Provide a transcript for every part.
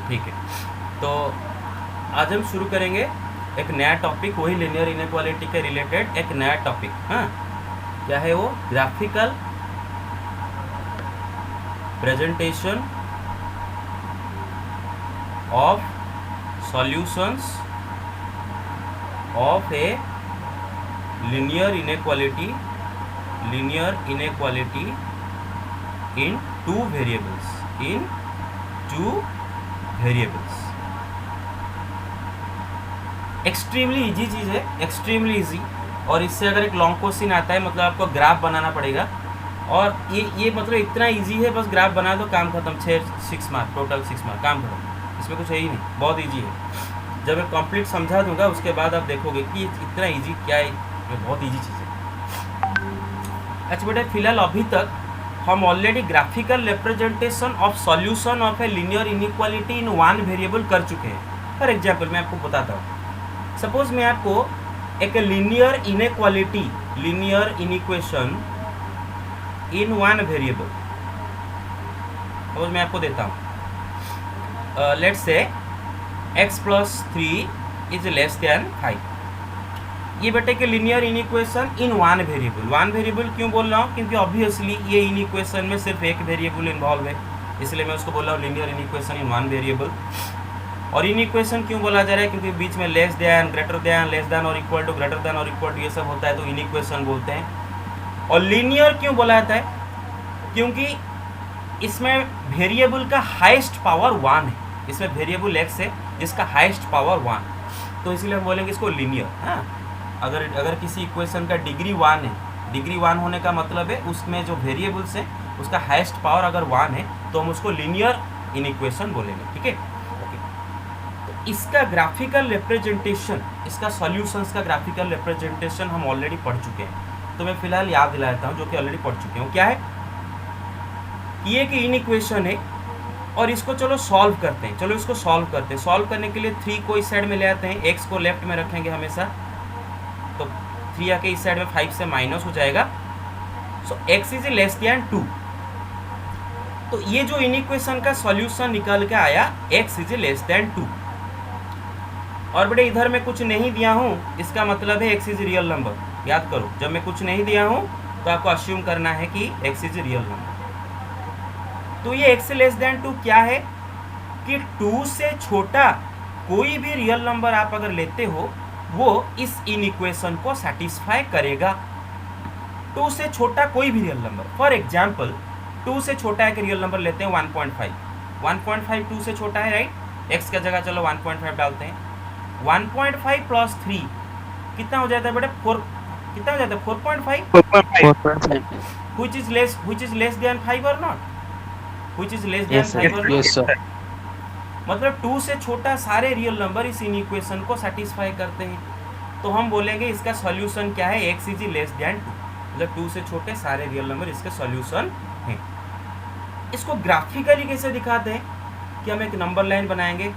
ठीक है, तो आज हम शुरू करेंगे एक नया टॉपिक, वही लीनियर इनइक्वालिटी के रिलेटेड एक नया टॉपिक। हाँ, क्या है वो? Graphical presentation of solutions of a linear inequality in two variables, extremely easy चीज़ है, एक्सट्रीमली इजी। और इससे अगर एक लॉन्ग क्वेश्चन आता है, मतलब आपको ग्राफ बनाना पड़ेगा, और ये मतलब इतना इजी है, बस ग्राफ बना दो, काम खत्म। 6 मार्क टोटल, 6 मार्क, काम खत्म। इसमें कुछ है ही नहीं, बहुत इजी है। जब मैं कंप्लीट समझा दूंगा उसके बाद आप देखोगे कि इतना इजी क्या है, ये बहुत इजी चीज़ है। अच्छा बेटा, फिलहाल अभी तक हम already graphical representation of solution of a linear inequality in one variable कर चुके हैं। फॉर एग्जांपल मैं आपको बताता हूँ, सपोज मैं आपको एक linear inequation in one variable suppose मैं आपको देता हूँ, let's say x + 3 is less then 5। ये बेटे के linear inequation in one variable क्यों बोल रहा हूँ? क्योंकि ऑब्वियसली ये इनइक्वेशन में सिर्फ एक वेरिएबल इन्वॉल्व है, इसलिए मैं उसको बोल रहा हूँ linear inequation in one variable. और इनइक्वेशन क्यों बोला जा रहा है? क्योंकि बीच में less than, greater than, less than और इक्वल टू, ग्रेटर देन और इक्वल टू, ये सब होता है, तो इनइक्वेशन बोलते हैं। और लीनियर क्यों बोला जाता है? क्योंकि इसमें वेरिएबल का हाइस्ट पावर 1 है, इसमें वेरिएबल x है जिसका हाइस्ट पावर 1, तो इसीलिए हम बोलेंगे इसको लीनियर। हाँ, अगर किसी इक्वेशन का डिग्री 1 है, डिग्री 1 होने का मतलब है उसमें जो वेरिएबल्स है उसका हाईएस्ट पावर अगर 1 है तो हम उसको लीनियर इनइक्वेशन बोलेंगे। ठीक है, ओके। तो इसका ग्राफिकल रिप्रेजेंटेशन, इसका सॉल्यूशंस का ग्राफिकल रिप्रेजेंटेशन हम ऑलरेडी पढ़ चुके हैं, तो मैं फिलहाल याद दिलाता हूँ जो कि ऑलरेडी पढ़ चुके हूँ। क्या है कि एक इनइक्वेशन है और इसको चलो सॉल्व करते हैं। चलो इसको सॉल्व करते हैं। सॉल्व करने के लिए 3 को इस साइड में ले आते हैं, x को लेफ्ट में रखेंगे हमेशा, तो 3 आके इस साइड में 5 से माइनस हो जाएगा। सो x इज लेस देन 2। तो ये जो इनइक्वेशन का सॉल्यूशन निकल के आया x इज लेस देन 2। और बेटे इधर मैं कुछ नहीं दिया हूँ, इसका मतलब है x इज रियल नंबर। याद करो, जब मैं कुछ नहीं दिया हूँ तो आपको अज्यूम करना है कि x इज रियल नंबर। तो ये x लेस देन 2 क्या है कि 2 से छोटा कोई भी रियल नंबर आप अगर लेते हो वो इस इनइक्वेशन को सेटिस्फाई करेगा। 2 से छोटा कोई भी रियल नंबर, फॉर एग्जांपल 2 से छोटा एक रियल नंबर लेते हैं 1.5 2 से छोटा है, राइट। x का जगह चलो 1.5 डालते हैं। 1.5 + 3 कितना हो जाता है बेटा? 4। कितना हो जाता है? 4.5 which is less than 5 or not? Which is less than 5 or not? Yes, sir. मतलब 2 से छोटा सारे रियल नंबर इस इनइक्वेशन को सेटिस्फाई करते हैं, तो हम बोलेंगे इसका सॉल्यूशन क्या है? x इज लेस देन 2, मतलब 2 से छोटे सारे रियल नंबर इसके सॉल्यूशन हैं। इसको ग्राफिकली कैसे दिखाते हैं कि हम एक नंबर लाइन बनाएंगे,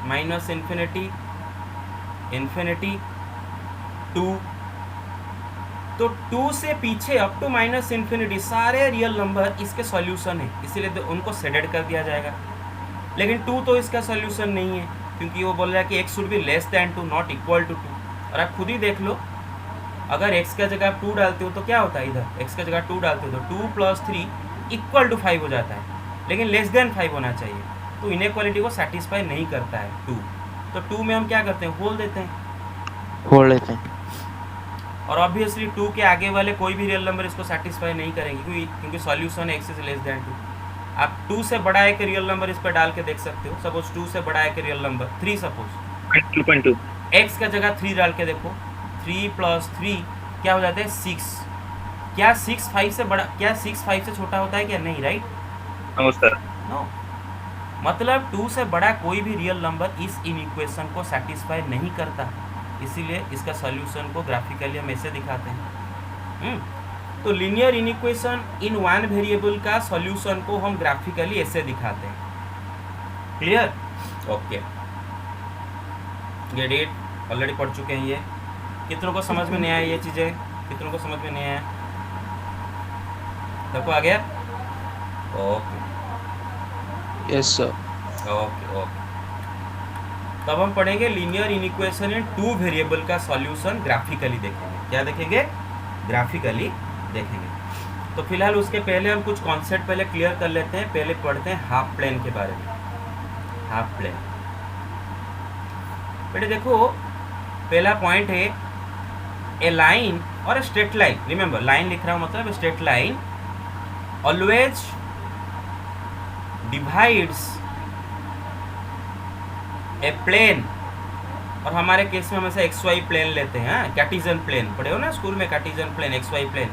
-∞, ∞, 2, तो 2 से पीछे अप टू -∞ सारे रियल नंबर इसके सॉल्यूशन है, इसीलिए तो उनको शेडेड कर दिया जाएगा। लेकिन 2 तो इसका सॉल्यूशन नहीं है, क्योंकि वो बोल रहा है कि x should be less than 2 not equal to 2। और आप खुद ही देख लो, अगर x का जगह आप 2 डालते हो तो क्या होता है? इधर x का जगह 2 डालते हो तो 2 + 3 = 5 हो जाता है, लेकिन लेस देन 5 होना चाहिए, तो इनइक्वालिटी को सेटिस्फाई नहीं करता है 2। तो 2 में हम क्या करते हैं? होल देते हैं। और ऑब्वियसली 2 के आगे वाले कोई भी रियल नंबर इसको सेटिस्फाई नहीं करेंगे, क्योंकि सॉल्यूशन है x इज लेस देन 2। आप 2 से बड़ा एक रियल नंबर इस पर डाल के देख सकते हो। सपोज 2 से बड़ा एक रियल नंबर 3, सपोज 2.2, x का जगह 3 डाल के देखो, 3 + 3 क्या हो जाता है? 6। क्या 6 5 से बड़ा, क्या 6 5 से छोटा होता है क्या? नहीं, राइट। नो सर, नो, मतलब 2 से बड़ा कोई भी रियल नंबर इस इनइक्वेशन को सेटिस्फाई नहीं करता, इसीलिए इसका सॉल्यूशन को ग्राफिकली हम ऐसे दिखाते हैं। तो linear inequation in one variable का सॉल्यूशन को हम ग्राफिकली ऐसे दिखाते हैं। Clear? Okay, get it, already पढ़ चुके हैं ये। कितनों को समझ में नहीं आया ये चीज़ें? कितनों को समझ में नहीं आया? सबको आ गया? Okay, yes sir. Okay okay. तब हम पढ़ेंगे लीनियर इनइक्वेशन इन टू वेरिएबल का सॉल्यूशन ग्राफिकली देखेंगे। क्या देखेंगे? ग्राफिकली देखेंगे। तो फिलहाल उसके पहले हम कुछ कॉन्सेप्ट पहले क्लियर कर लेते हैं। पहले पढ़ते हैं हाफ प्लेन के बारे में। हाफ प्लेन बेटे देखो, पहला पॉइंट है ए लाइन और a straight line. Remember, line लिख रहा हूँ मतलब straight line always divides a plane, और हमारे केस में हमेशा एक्स वाई प्लेन लेते हैं। कार्टेशियन प्लेन पढ़े हो ना स्कूल में, Cartesian plane, X Y plane,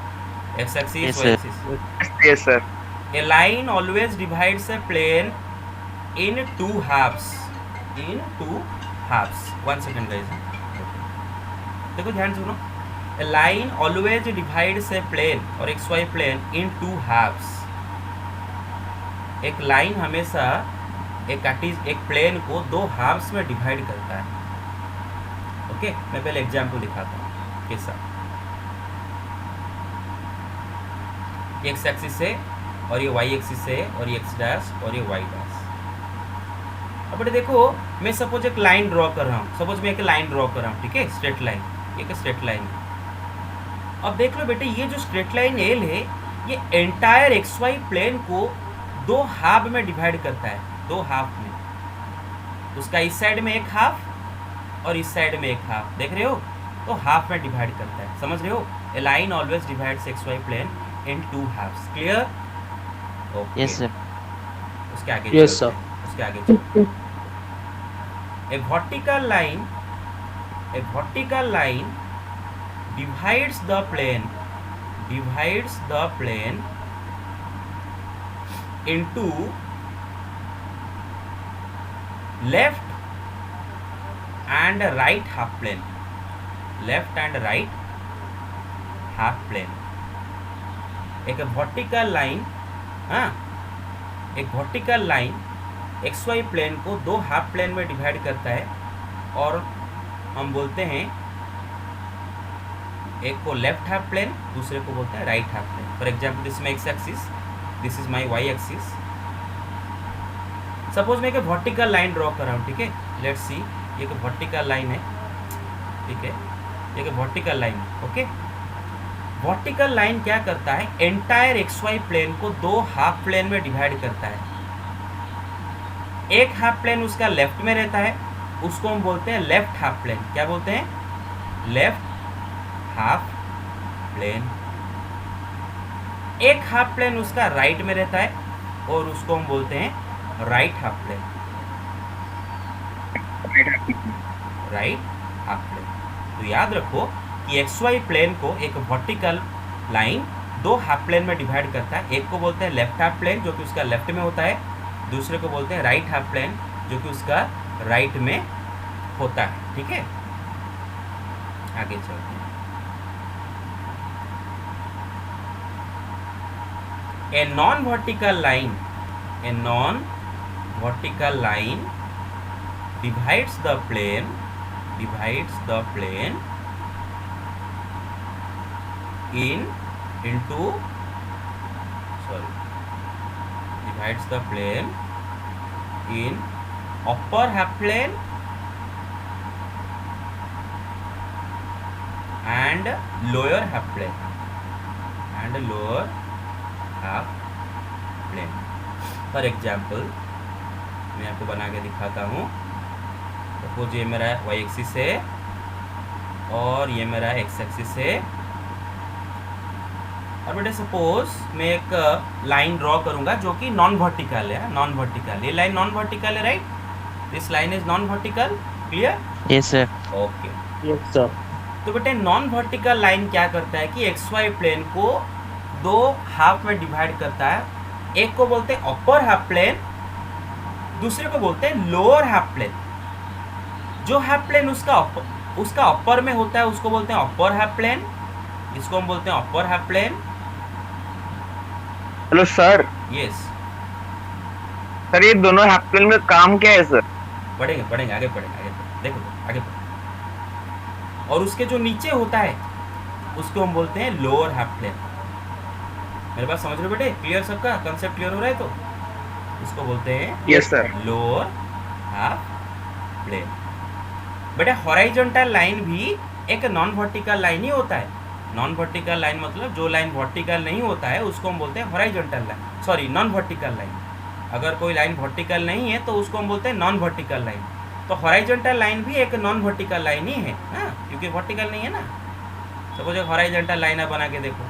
X axis yes Y sir. Axis. Yes sir. A line always divides a plane in two halves. In two halves. 1 second guys, देखो ध्यान सुनो। A line always divides a plane और X Y plane in two halves. एक लाइन हमेशा एक plane को दो हाफ्स में डिवाइड करता है। ओके, मैं पहले एग्जाम्पल दिखाता हूँ कैसा। एक्स एक्सिस से और ये वाई एक्सिस से और ये एक्स डैश और ये वाई डैश। अब बेटे देखो, मैं सपोज एक लाइन ड्रॉ कर रहा हूँ। सपोज मैं एक लाइन ड्रॉ कर रहा हूँ, ठीक है, स्ट्रेट लाइन, एक स्ट्रेट लाइन है। अब देख लो बेटे, ये जो स्ट्रेट लाइन एल है ये एंटायर एक्स वाई प्लेन को दो हाफ में डिवाइड करता है। दो हाफ में, उसका इस साइड में एक हाफ और इस साइड में एक हाफ, देख रहे हो? तो हाफ में डिवाइड करता है, समझ रहे हो? A line always divides X Y plane in two halves. Clear? Okay. Yes sir. उसके आगे यस चलते सर। हैं, उसके आगे चलते हैं। A vertical line, a vertical line divides the plane, divides the plane into left and right half plane, left and right half plane। एक vertical line, हाँ, एक vertical line X Y plane को दो हाफ प्लेन में divide करता है, और हम बोलते हैं एक को लेफ्ट हाफ प्लेन, दूसरे को बोलते हैं right half plane. For example, this my X axis, this is my Y axis. Suppose मैं एक वर्टिकल लाइन ड्रॉ कर रहा हूँ, ठीक है। लेट्स सी, ये एक वर्टिकल लाइन है, ठीक है, ये एक वर्टिकल लाइन है। ओके, वर्टिकल लाइन क्या करता है? एंटायर एक्स वाई प्लेन को दो हाफ प्लेन में डिवाइड करता है। एक हाफ प्लेन उसका लेफ्ट में रहता है, उसको हम बोलते हैं लेफ्ट हाफ प्लेन। क्या बोलते हैं? Left half plane. एक हाफ प्लेन उसका राइट में रहता है, और उसको हम बोलते हैं right half plane. Right half plane. तो याद रखो कि एक्स वाई प्लेन को एक वर्टिकल लाइन दो हाफ प्लेन में डिवाइड करता है। एक को बोलते हैं लेफ्ट हाफ प्लेन, जो कि उसका लेफ्ट में होता है। दूसरे को बोलते हैं राइट हाफ प्लेन, जो कि उसका राइट में होता है। ठीक है, आगे चलते हैं। A non-vertical line, a non-vertical line divides the plane divides the plane in upper half plane and lower half plane half plane. For example, मैं आपको बना के दिखाता हूँ। सपोज ये मेरा वाई एक्सिस है और ये मेरा एक्स एक्सिस है, और बेटे सपोज मैं एक लाइन ड्रॉ करूँगा जो कि नॉन वर्टिकल है। नॉन वर्टिकल, ये लाइन नॉन वर्टिकल है, right? This line is non vertical. Clear? Yes sir. Okay. Yes sir. तो बेटे नॉन वर्टिकल लाइन क्या करता है कि एक्स वाई प्लेन को दो हाफ में डिवाइड करता है। एक को बोलते हैं अपर हाफ प्लेन, दूसरे को बोलते हैं लोअर हाफ प्लेन। जो हाफ प्लेन उसका अपर में होता है उसको बोलते हैं अपर हाफ प्लेन, इसको हम बोलते हैं upper half plane. Hello sir. Yes sir, ये दोनों हाफ प्लेन में काम क्या है सर? पढ़ेंगे आगे पढ़ेंगे, देखो आगे पढ़ेंगे। और उसके जो नीचे होता है उसको हम बोलते हैं लोअर हाफ प्लेन। मेरे बात समझ रहे हो बेटे? क्लियर? सबका कंसेप्ट क्लियर हो रहा है? तो इसको बोलते हैं yes sir. Lower half plane. बेटा हॉरिजॉन्टल लाइन भी एक नॉन वर्टिकल लाइन ही होता है। नॉन वर्टिकल लाइन मतलब जो लाइन वर्टिकल नहीं होता है उसको हम बोलते हैं horizontal line, sorry non vertical line. अगर कोई लाइन वर्टिकल नहीं है तो उसको हम बोलते हैं नॉन वर्टिकल लाइन। तो हॉरिजॉन्टल लाइन भी एक नॉन वर्टिकल लाइन ही है ना, क्योंकि वर्टिकल नहीं है ना। सपोज एक हॉरिजॉन्टल लाइन आप बना के देखो,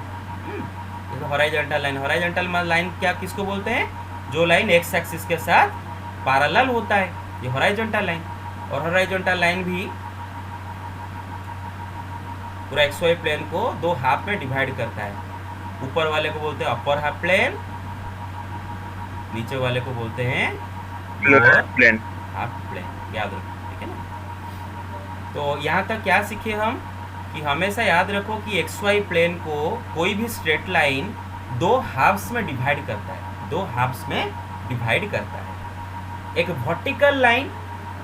ये हॉरिजॉन्टल लाइन, हॉरिजॉन्टल लाइन क्या किसको बोलते हैं, जो लाइन एक्स एक्सिस के साथ पैरेलल होता है, ये हॉरिजॉन्टल लाइन। और हॉरिजॉन्टल लाइन भी पूरा एक्स वाई प्लेन को दो हाफ में डिवाइड करता है। ऊपर वाले को बोलते हैं अपर हाफ प्लेन, नीचे वाले को बोलते हैं लोअर प्लेन। हाफ प्लेन, याद रखो, ठीक है ना। तो यहाँ तक क्या सीखे हम कि हमेशा याद रखो कि एक्स वाई प्लेन को कोई भी स्ट्रेट लाइन दो हाफ्स में डिवाइड करता है, दो हाफ्स में डिवाइड करता है। एक वर्टिकल लाइन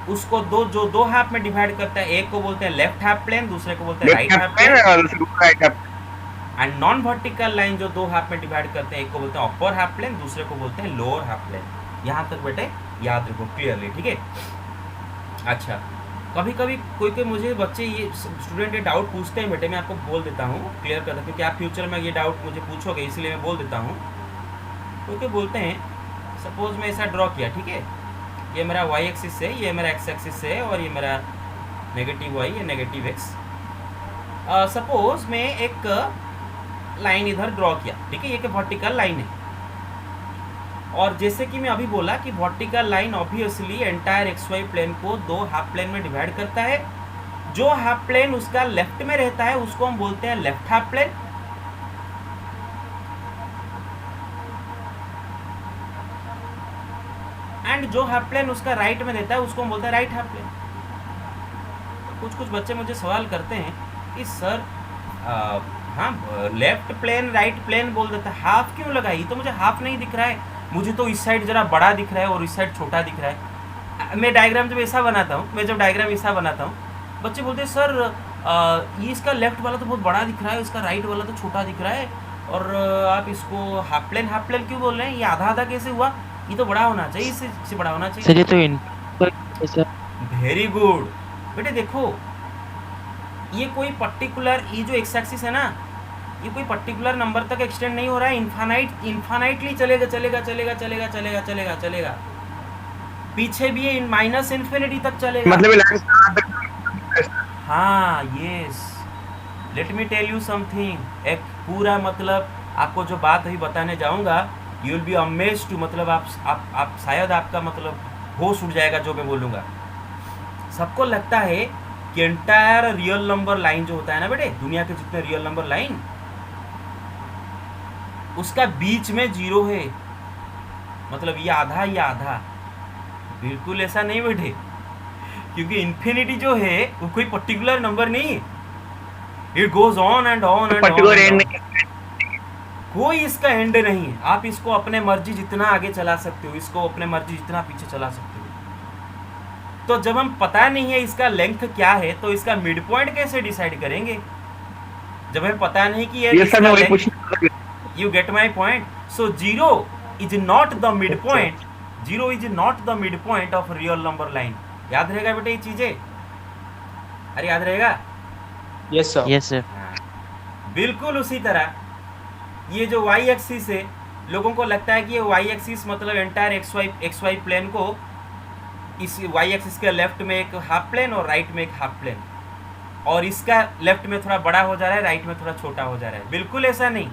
उसको दो हाफ में डिवाइड करता है, एक को बोलते हैं लेफ्ट हाफ प्लेन, दूसरे को बोलते हैं right half plane. And non vertical line जो दो हाफ में डिवाइड करते हैं, एक को बोलते हैं अपर हाफ प्लेन, दूसरे को बोलते हैं लोअर हाफ प्लेन। यहाँ तक बेटे याद रखो क्लियरली, ठीक है। अच्छा, कभी कभी कोई मुझे बच्चे ये स्टूडेंट ये डाउट पूछते हैं बेटे, मैं आपको बोल देता हूँ, क्लियर कर देता हूँ, क्योंकि आप फ्यूचर में ये डाउट मुझे पूछोगे इसलिए मैं बोल देता हूँ। क्योंकि बोलते हैं सपोज मैं ऐसा ड्रॉ किया, ठीक है, ये मेरा वाई एक्सिस है, ये मेरा एक्स एक्सिस है, और ये मेरा नेगेटिव वाई, ये नेगेटिव एक्स। सपोज मैं एक लाइन इधर ड्रॉ किया, ठीक है, ये एक वर्टिकल लाइन है। और जैसे कि मैं अभी बोला कि vertical line obviously entire X Y plane को दो हाफ प्लेन में डिवाइड करता है। जो हाफ प्लेन उसका लेफ्ट में रहता है उसको हम बोलते हैं लेफ्ट हाफ प्लेन, एंड जो हाफ प्लेन उसका राइट में रहता है उसको हम बोलते हैं राइट हाफ प्लेन। कुछ कुछ बच्चे मुझे सवाल करते हैं कि सर हाँ लेफ्ट प्लेन राइट प्लेन बोल देता है, हाफ क्यों लगाई, तो मुझे हाफ नहीं दिख रहा है, मुझे तो इस साइड जरा बड़ा दिख रहा है और इस साइड छोटा दिख रहा है। मैं डायग्राम जब ऐसा बनाता हूँ, मैं जब डायग्राम ऐसा बनाता हूँ, बच्चे बोलते हैं सर ये इसका लेफ्ट वाला तो बहुत बड़ा दिख रहा है, इसका राइट वाला तो छोटा दिख रहा है, और आप इसको हाफ प्लेन क्यों बोल रहे हैं, ये आधा आधा कैसे हुआ, ये तो बड़ा होना चाहिए, इससे बड़ा होना चाहिए। सर ये तो वेरी गुड बेटे। देखो ये कोई पर्टिकुलर, ये जो एक्स एक्सिस है ना, ये कोई पर्टिकुलर नंबर तक एक्सटेंड नहीं हो रहा है, इन्फानाइटली चलेगा चलेगा चलेगा चलेगा चलेगा चलेगा चलेगा, पीछे भी ये माइनस इन्फिनिटी तक चलेगा। मतलब हाँ yes, let me tell you something, एक पूरा मतलब आपको जो बात अभी बताने जाऊंगा, you will be amazed to, मतलब आप शायद आपका मतलब होश उड़ जाएगा जो मैं बोलूँगा। सबको लगता है कि एंटायर रियल नंबर लाइन जो होता है ना बेटे, दुनिया के जितने रियल नंबर लाइन, उसका बीच में जीरो है, मतलब ये आधा। बिल्कुल ऐसा नहीं बेटे, क्योंकि इन्फिनिटी जो है वो कोई पर्टिकुलर नंबर नहीं है, it goes on and on and particular and on, कोई इसका एंड नहीं है। आप इसको अपने मर्जी जितना आगे चला सकते हो, इसको अपने मर्जी जितना पीछे चला सकते हो। तो जब हम पता नहीं है इसका लेंथ क्या है, तो इसका मिड पॉइंट कैसे डिसाइड करेंगे, जब हमें पता नहीं कि ये सर मैं वही पूछना, you get my point. So zero is not the mid point, zero is not the mid point of real number line. याद रहेगा बेटे ये चीजें, अरे याद रहेगा। Yes sir. बिल्कुल उसी तरह ये जो वाई एक्सिस है, लोगों को लगता है कि ये वाई एक्सिस मतलब एंटायर एक्स वाई प्लेन को, इस वाई एक्सिस के लेफ्ट में एक हाफ प्लेन और राइट में एक हाफ प्लेन, और इसका लेफ्ट में थोड़ा बड़ा हो जा रहा है, राइट में थोड़ा छोटा हो जा रहा है। बिल्कुल ऐसा नहीं,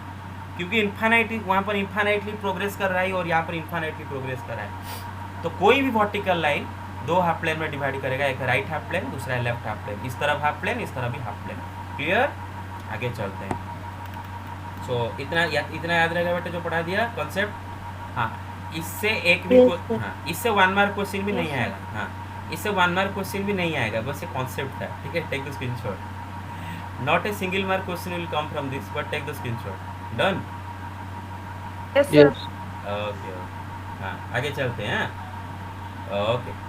क्योंकि इन्फानाइटली वहाँ पर इन्फानाइटली प्रोग्रेस कर रहा है और यहाँ पर इन्फानाइटली प्रोग्रेस कर रहा है। तो कोई भी वर्टिकल लाइन दो हाफ प्लेन में डिवाइड करेगा, एक राइट हाफ प्लेन, दूसरा है लेफ्ट हाफ प्लेन, इस तरफ हाफ प्लेन, इस तरफ भी हाफ प्लेन। क्लियर, आगे चलते हैं। सो इतना याद रहेगा बेटे जो पढ़ा दिया कॉन्सेप्ट। हाँ, इससे एक भी हाँ, इससे 1 मार्क क्वेश्चन भी नहीं आएगा। हाँ, इससे 1 मार्क क्वेश्चन भी नहीं आएगा, बस ये कॉन्सेप्ट था, ठीक है। Take the screenshot, not a single mark question will come from this, but take the screenshot. Done? Yes sir. Okay, हाँ आगे चलते हैं। ओके,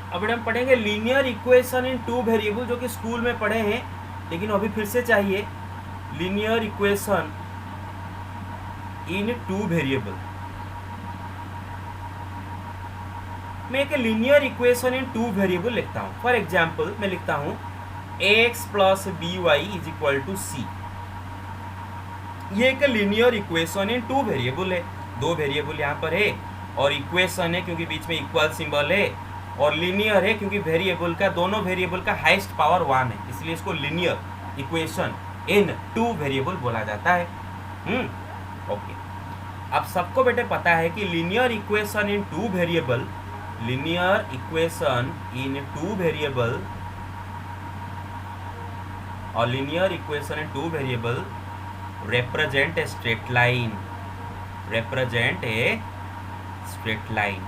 अब हम पढ़ेंगे लीनियर इक्वेशन इन 2 वेरिएबल, जो कि स्कूल में पढ़े हैं, लेकिन अभी फिर से चाहिए। Linear equation in two variable, मैं एक linear equation in two variable लिखता हूँ. फॉर एग्जाम्पल मैं लिखता हूँ ax plus b y is equal to c. ये एक linear equation in two variable है. दो वेरिएबल यहाँ पर है और इक्वेशन है क्योंकि बीच में इक्वल सिंबल है, और लीनियर है क्योंकि वेरिएबल का, दोनों वेरिएबल का हाईएस्ट पावर 1 है, इसलिए इसको linear equation in two variable बोला जाता है. ओके. अब सबको बेटे पता है कि linear equation in two variable, linear equation in two variable और linear equation in two variable represent a straight line, represent a straight line,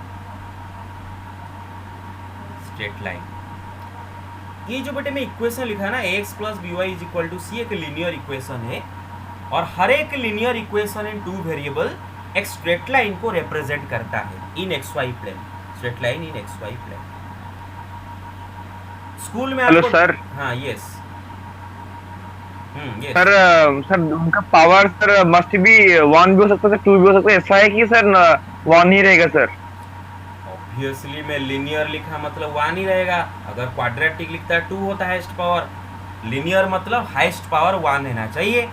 straight line. ये जो बेटे मैं इक्वेशन लिखा ना ax plus b y is equal to c, एक linear equation है, और हर एक linear equation in two variable एक स्ट्रेट लाइन को रिप्रेजेंट करता है in x Y plane. Straight line in x Y plane. School में हेलो आपको, सर. हाँ यस yes. सर सर उनका पावर सर मस्ट बी 1 भी हो सकता है, 2 भी हो सकता है, ऐसा है कि सर 1 ही रहेगा सर? ऑब्वियसली मैं लिनियर लिखा मतलब 1 ही रहेगा. अगर क्वाड्रेटिक लिखता है 2 होता है हाईएस्ट पावर. लिनियर मतलब हाईएस्ट पावर 1 रहना चाहिए.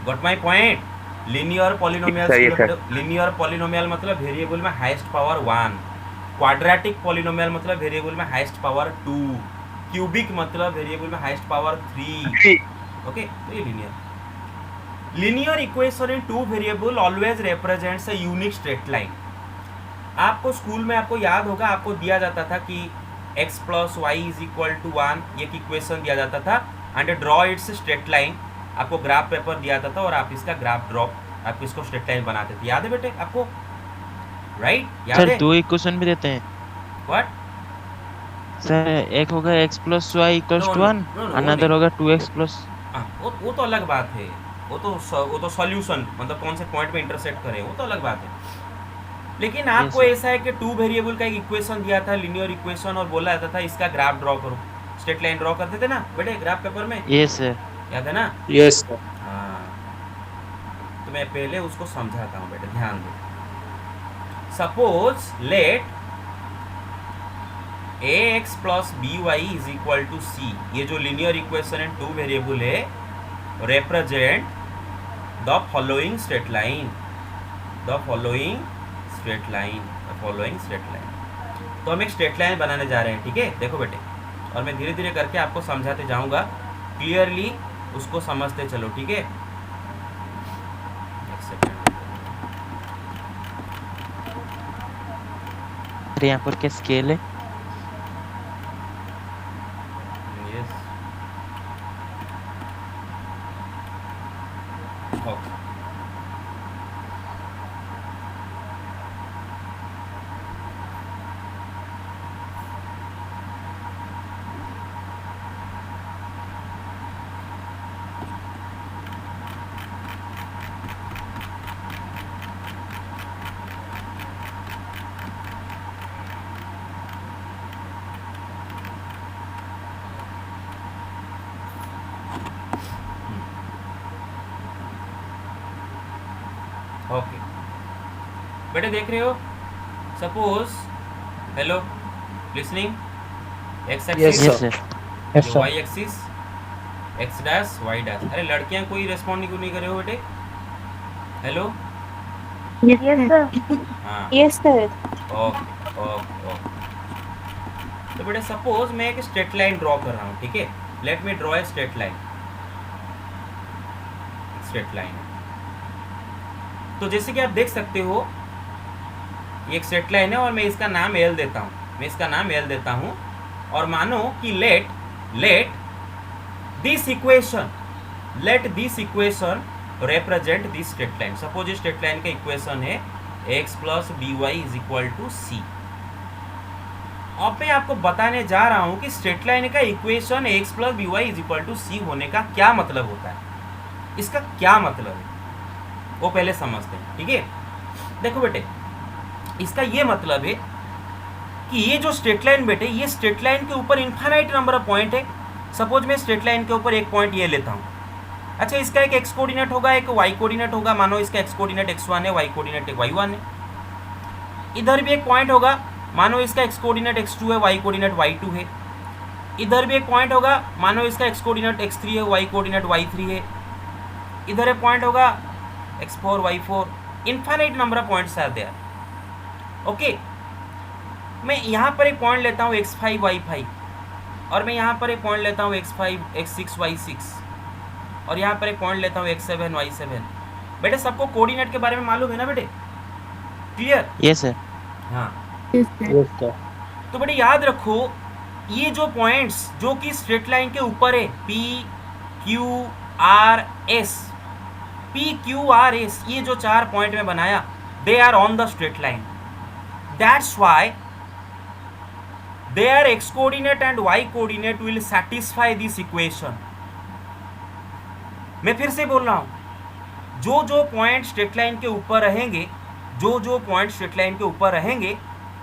Got my point. Linear polynomial, linear polynomial मतलब वेरिएबल में हाईएस्ट पावर 1. क्वाड्रेटिक पॉलिनोमियल मतलब वेरिएबल में हाईएस्ट पावर 2. क्यूबिक मतलब वेरिएबल में हाईएस्ट पावर 3. ओके, तो ये linear. Linear equation in two variable always represents a unique straight line. आपको school में आपको याद होगा, आपको दिया जाता था कि x plus Y is equal to 1, एक इक्वेशन दिया जाता था, and draw its straight line. आपको ग्राफ पेपर दिया जाता था और आप इसका ग्राफ ड्रॉ, आप इसको स्ट्रेट लाइन बनाते थे. याद है बेटे आपको? राइट, याद सर है? दो इक्वेशन भी देते हैं व्हाट सर. एक होगा x plus Y equals No, to no, 1, no, no, another वो होगा 2x प्लस. वो तो अलग बात है. वो तो सॉल्यूशन मतलब कौन से पॉइंट पे इंटरसेक्ट करे, वो तो अलग बात है. लेकिन आपको sir. ऐसा है कि टू वेरिएबल का एक इक्वेशन दिया था, लिनियर इक्वेशन, और बोला जाता था इसका ग्राफ ड्रॉ करो. स्ट्रेट लाइन ड्रॉ करते थे ना बेटे ग्राफ पेपर में, यस सर. याद है ना? Yes sir. हाँ, तो मैं पहले उसको समझाता हूँ बेटे, ध्यान दो. Suppose let ax plus b y is equal to c. ये जो linear equation in two variable है, represent the following straight line, the following straight line, the following straight line. तो हम एक स्ट्रेट लाइन बनाने जा रहे हैं. ठीक है, देखो बेटे, और मैं धीरे धीरे करके आपको समझाते जाऊंगा. क्लियरली उसको समझते चलो. ठीक है, एक सेकंड. यहाँ पर क्या स्केल है? Yes, okay. ओके बेटे, देख रहे हो? Suppose, hello, listening. X Yes, axis, sir. Yes sir. Y axis, x dash y dash. अरे लड़कियां कोई रेस्पॉन्ड नहीं कर रहे हो बेटे? Hello, yes sir. हाँ, yes sir. Okay okay okay. तो बेटे सपोज मैं एक स्ट्रेट लाइन ड्रॉ कर रहा हूँ. ठीक है, let me draw a straight line. Straight line, तो जैसे कि आप देख सकते हो ये एक स्ट्रेट लाइन है और मैं इसका नाम एल देता हूँ. मैं इसका नाम एल देता हूँ और मानो कि let this equation represent this straight line. Suppose इस स्ट्रेट लाइन का इक्वेशन है x plus b y is equal to c. अब मैं आपको बताने जा रहा हूँ कि स्ट्रेट लाइन का equation x plus b y is equal to c होने का क्या मतलब होता है, इसका क्या मतलब है, वो पहले समझते हैं. ठीक है, देखो बेटे, इसका ये मतलब है कि ये जो स्ट्रेट लाइन बेटे, ये स्ट्रेट लाइन के ऊपर इनफाइनाइट नंबर ऑफ पॉइंट है. सपोज मैं स्ट्रेट लाइन के ऊपर एक पॉइंट ये लेता हूँ, अच्छा, इसका एक एक्स कोऑर्डिनेट होगा, एक वाई कोऑर्डिनेट होगा। मानो इसका एक्स कोऑर्डिनेट x1 है, वाई कोऑर्डिनेट y1 है। इधर भी एक पॉइंट होगा, मानो इसका एक्स कोऑर्डिनेट x2 है, वाई कोऑर्डिनेट y2 है। इधर भी एक पॉइंट होगा, मानो इसका एक्स कोऑर्डिनेट x3 है, वाई कोऑर्डिनेट y3 है। इधर एक पॉइंट होगा x4 y4। Infinite number of points are there. Okay, मैं यहाँ पर एक पॉइंट लेता हूँ x5 y5, और मैं यहाँ पर एक पॉइंट लेता हूँ x5 x6 y6, और यहाँ पर एक पॉइंट लेता हूँ x7 y7। बेटे सबको कोऑर्डिनेट के बारे में मालूम है ना बेटे? क्लियर? Yes sir. हाँ, यस सर। तो बेटे याद रखो, ये जो पॉइंट्स जो कि स्ट्रेट लाइन के ऊपर है, P Q R S, P Q R S, ये जो 4 पॉइंट में बनाया, they are on the straight line. That's why their x coordinate and y coordinate will satisfy this equation। मैं फिर से बोल रहा हूं, जो जो पॉइंट स्ट्रेट लाइन के ऊपर रहेंगे, जो जो पॉइंट स्ट्रेट लाइन के ऊपर रहेंगे,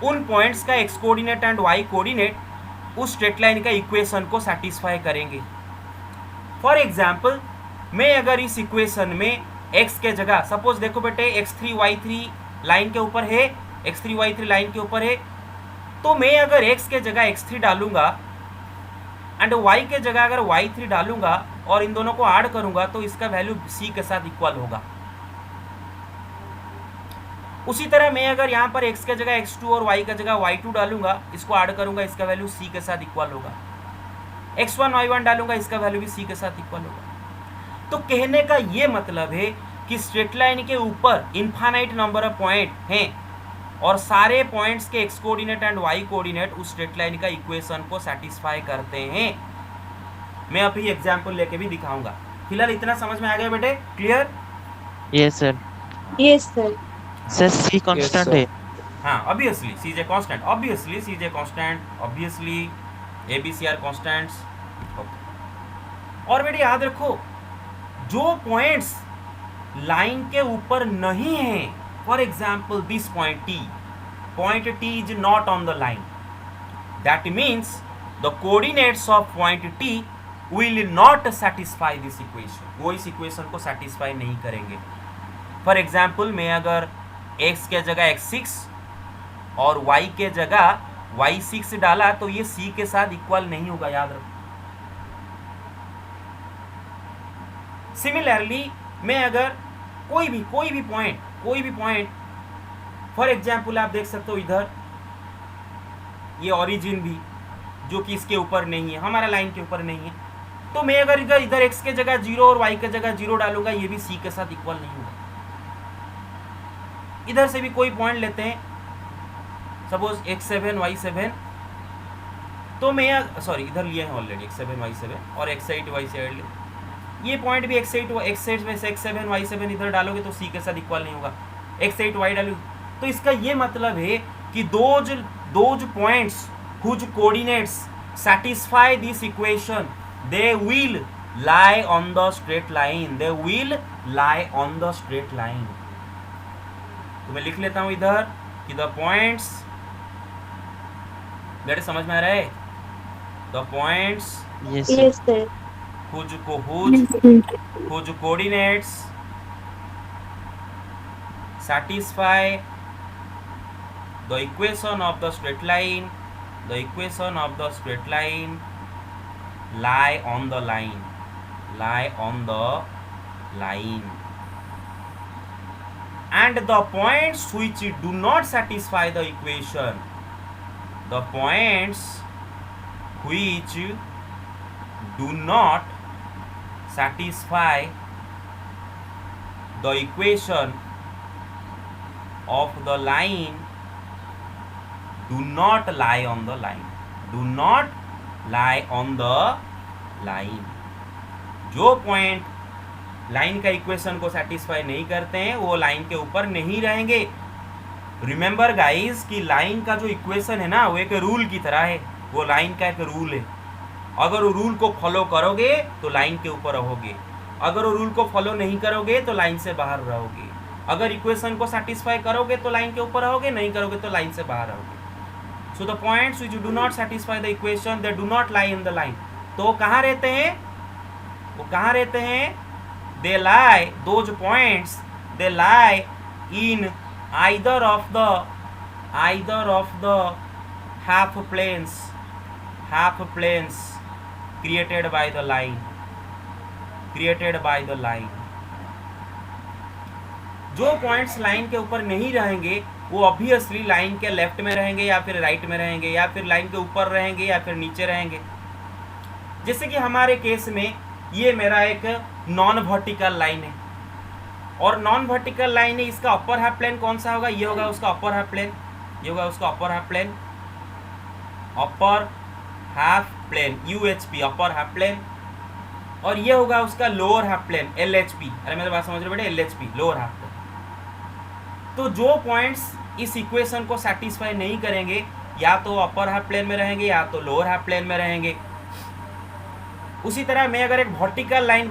उन पॉइंट्स का x coordinate and y coordinate उस स्ट्रेट लाइन का इक्वेशन को सेटिस्फाई करेंगे। फॉर एग्जाम्पल, मैं अगर इस इक्वेशन में x के जगह, सपोज देखो बेटे x3 y3 लाइन के ऊपर है, x3 y3 लाइन के ऊपर है, तो मैं अगर x के जगह x3 डालूंगा एंड y के जगह अगर y3 डालूंगा और इन दोनों को ऐड करूंगा, तो इसका वैल्यू c के साथ इक्वल होगा। उसी तरह मैं अगर यहाँ पर x के जगह x2 और y के जगह y2 डालूंगा, इसको ऐड करूंगा, इसका वैल्यू c के साथ इक्वल होगा। x1 y1 डालूंगा, इसका वैल्यू भी c के साथ इक्वल होगा। तो कहने का ये मतलब है कि स्ट्रेट लाइन के ऊपर इनफाइनाइट नंबर ऑफ पॉइंट हैं, और सारे पॉइंट्स के x coordinate and y coordinate उस स्ट्रेट लाइन का इक्वेशन को सेटिस्फाई करते हैं। मैं अभी एग्जांपल लेके भी दिखाऊंगा। फिलहाल इतना समझ में आ गया बेटे? Clear? Yes sir. Yes sir. Sir c constant है। हाँ, obviously c is a constant, obviously c is a constant, obviously a b c are constants. और बेटे याद रखो, जो पॉइंट्स लाइन के ऊपर नहीं है, for example this point T is not on the line, that means the coordinates of point T will not satisfy this equation। वो इस इक्वेशन को सेटिस्फाई नहीं करेंगे। फॉर एग्जाम्पल, मैं अगर x के जगह x6 और y के जगह y6 डाला, तो ये c के साथ इक्वल नहीं होगा, याद रखो। सिमिलरली, मैं अगर कोई भी पॉइंट फॉर एग्जाम्पल, आप देख सकते हो इधर ये ओरिजिन भी, जो कि इसके ऊपर नहीं है, हमारा लाइन के ऊपर नहीं है, तो मैं अगर इधर x के जगह 0 और y के जगह 0 डालूंगा, ये भी c के साथ इक्वल नहीं होगा। इधर से भी कोई पॉइंट लेते हैं, सपोज x7 y7, तो मैं सॉरी इधर लिए हैं ऑलरेडी x7 y7 और x8 y8 ये पॉइंट भी x8 में से x7 y7 इधर डालोगे तो c के साथ इक्वल नहीं होगा। x8 y डालो, तो इसका ये मतलब है कि those points whose coordinates satisfy this equation, they will lie on the straight line, they will lie on the straight line। तो मैं लिख लेता हूं इधर कि द पॉइंट्स, मेरे समझ में आ रहा है? The points yes yes sir. whose coordinates satisfy the equation of the straight line, the equation of the straight line lie on the line, lie on the line, and the points which do not satisfy the equation, the points which do not satisfy the equation of the line do not lie on the line, do not lie on the line। जो point line का equation को satisfy नहीं करते हैं, वो line के ऊपर नहीं रहेंगे। रिमेंबर गाइस कि लाइन का जो इक्वेशन है ना, वो एक रूल की तरह है, वो लाइन का एक रूल है। अगर वो रूल को फॉलो करोगे तो लाइन के ऊपर रहोगे, अगर वो रूल को फॉलो नहीं करोगे तो लाइन से बाहर रहोगे। अगर इक्वेशन को सेटिस्फाई करोगे तो लाइन के ऊपर रहोगे, नहीं करोगे तो लाइन से बाहर रहोगे। So the points which do not satisfy the equation, they do not lie in the line. तो वो कहाँ रहते हैं? वो कहाँ रहते हैं? they lie, those points, they lie in either of the half planes created by the line. जो पॉइंट्स लाइन के ऊपर नहीं रहेंगे वो ऑब्वियसली लाइन के लेफ्ट में रहेंगे या फिर राइट में रहेंगे, या फिर लाइन के ऊपर रहेंगे या फिर नीचे रहेंगे। जैसे कि हमारे केस में ये मेरा एक नॉन वर्टिकल लाइन है, और नॉन वर्टिकल लाइन है, इसका अपर हाफ प्लेन कौन सा होगा? ये होगा उसका अपर हाफ प्लेन, ये होगा उसका upper half plane, UHP upper half plane, और ये होगा उसका लोअर हाफ प्लेन LHP। अरे मेरे बात समझ रहे बेटे, LHP लोअर हाफ प्लेन। तो जो पॉइंट्स इस इक्वेशन को सेटिस्फाई नहीं करेंगे या तो अपर हाफ प्लेन में रहेंगे या तो लोअर हाफ प्लेन में रहेंगे। उसी तरह मैं अगर एक वर्टिकल लाइन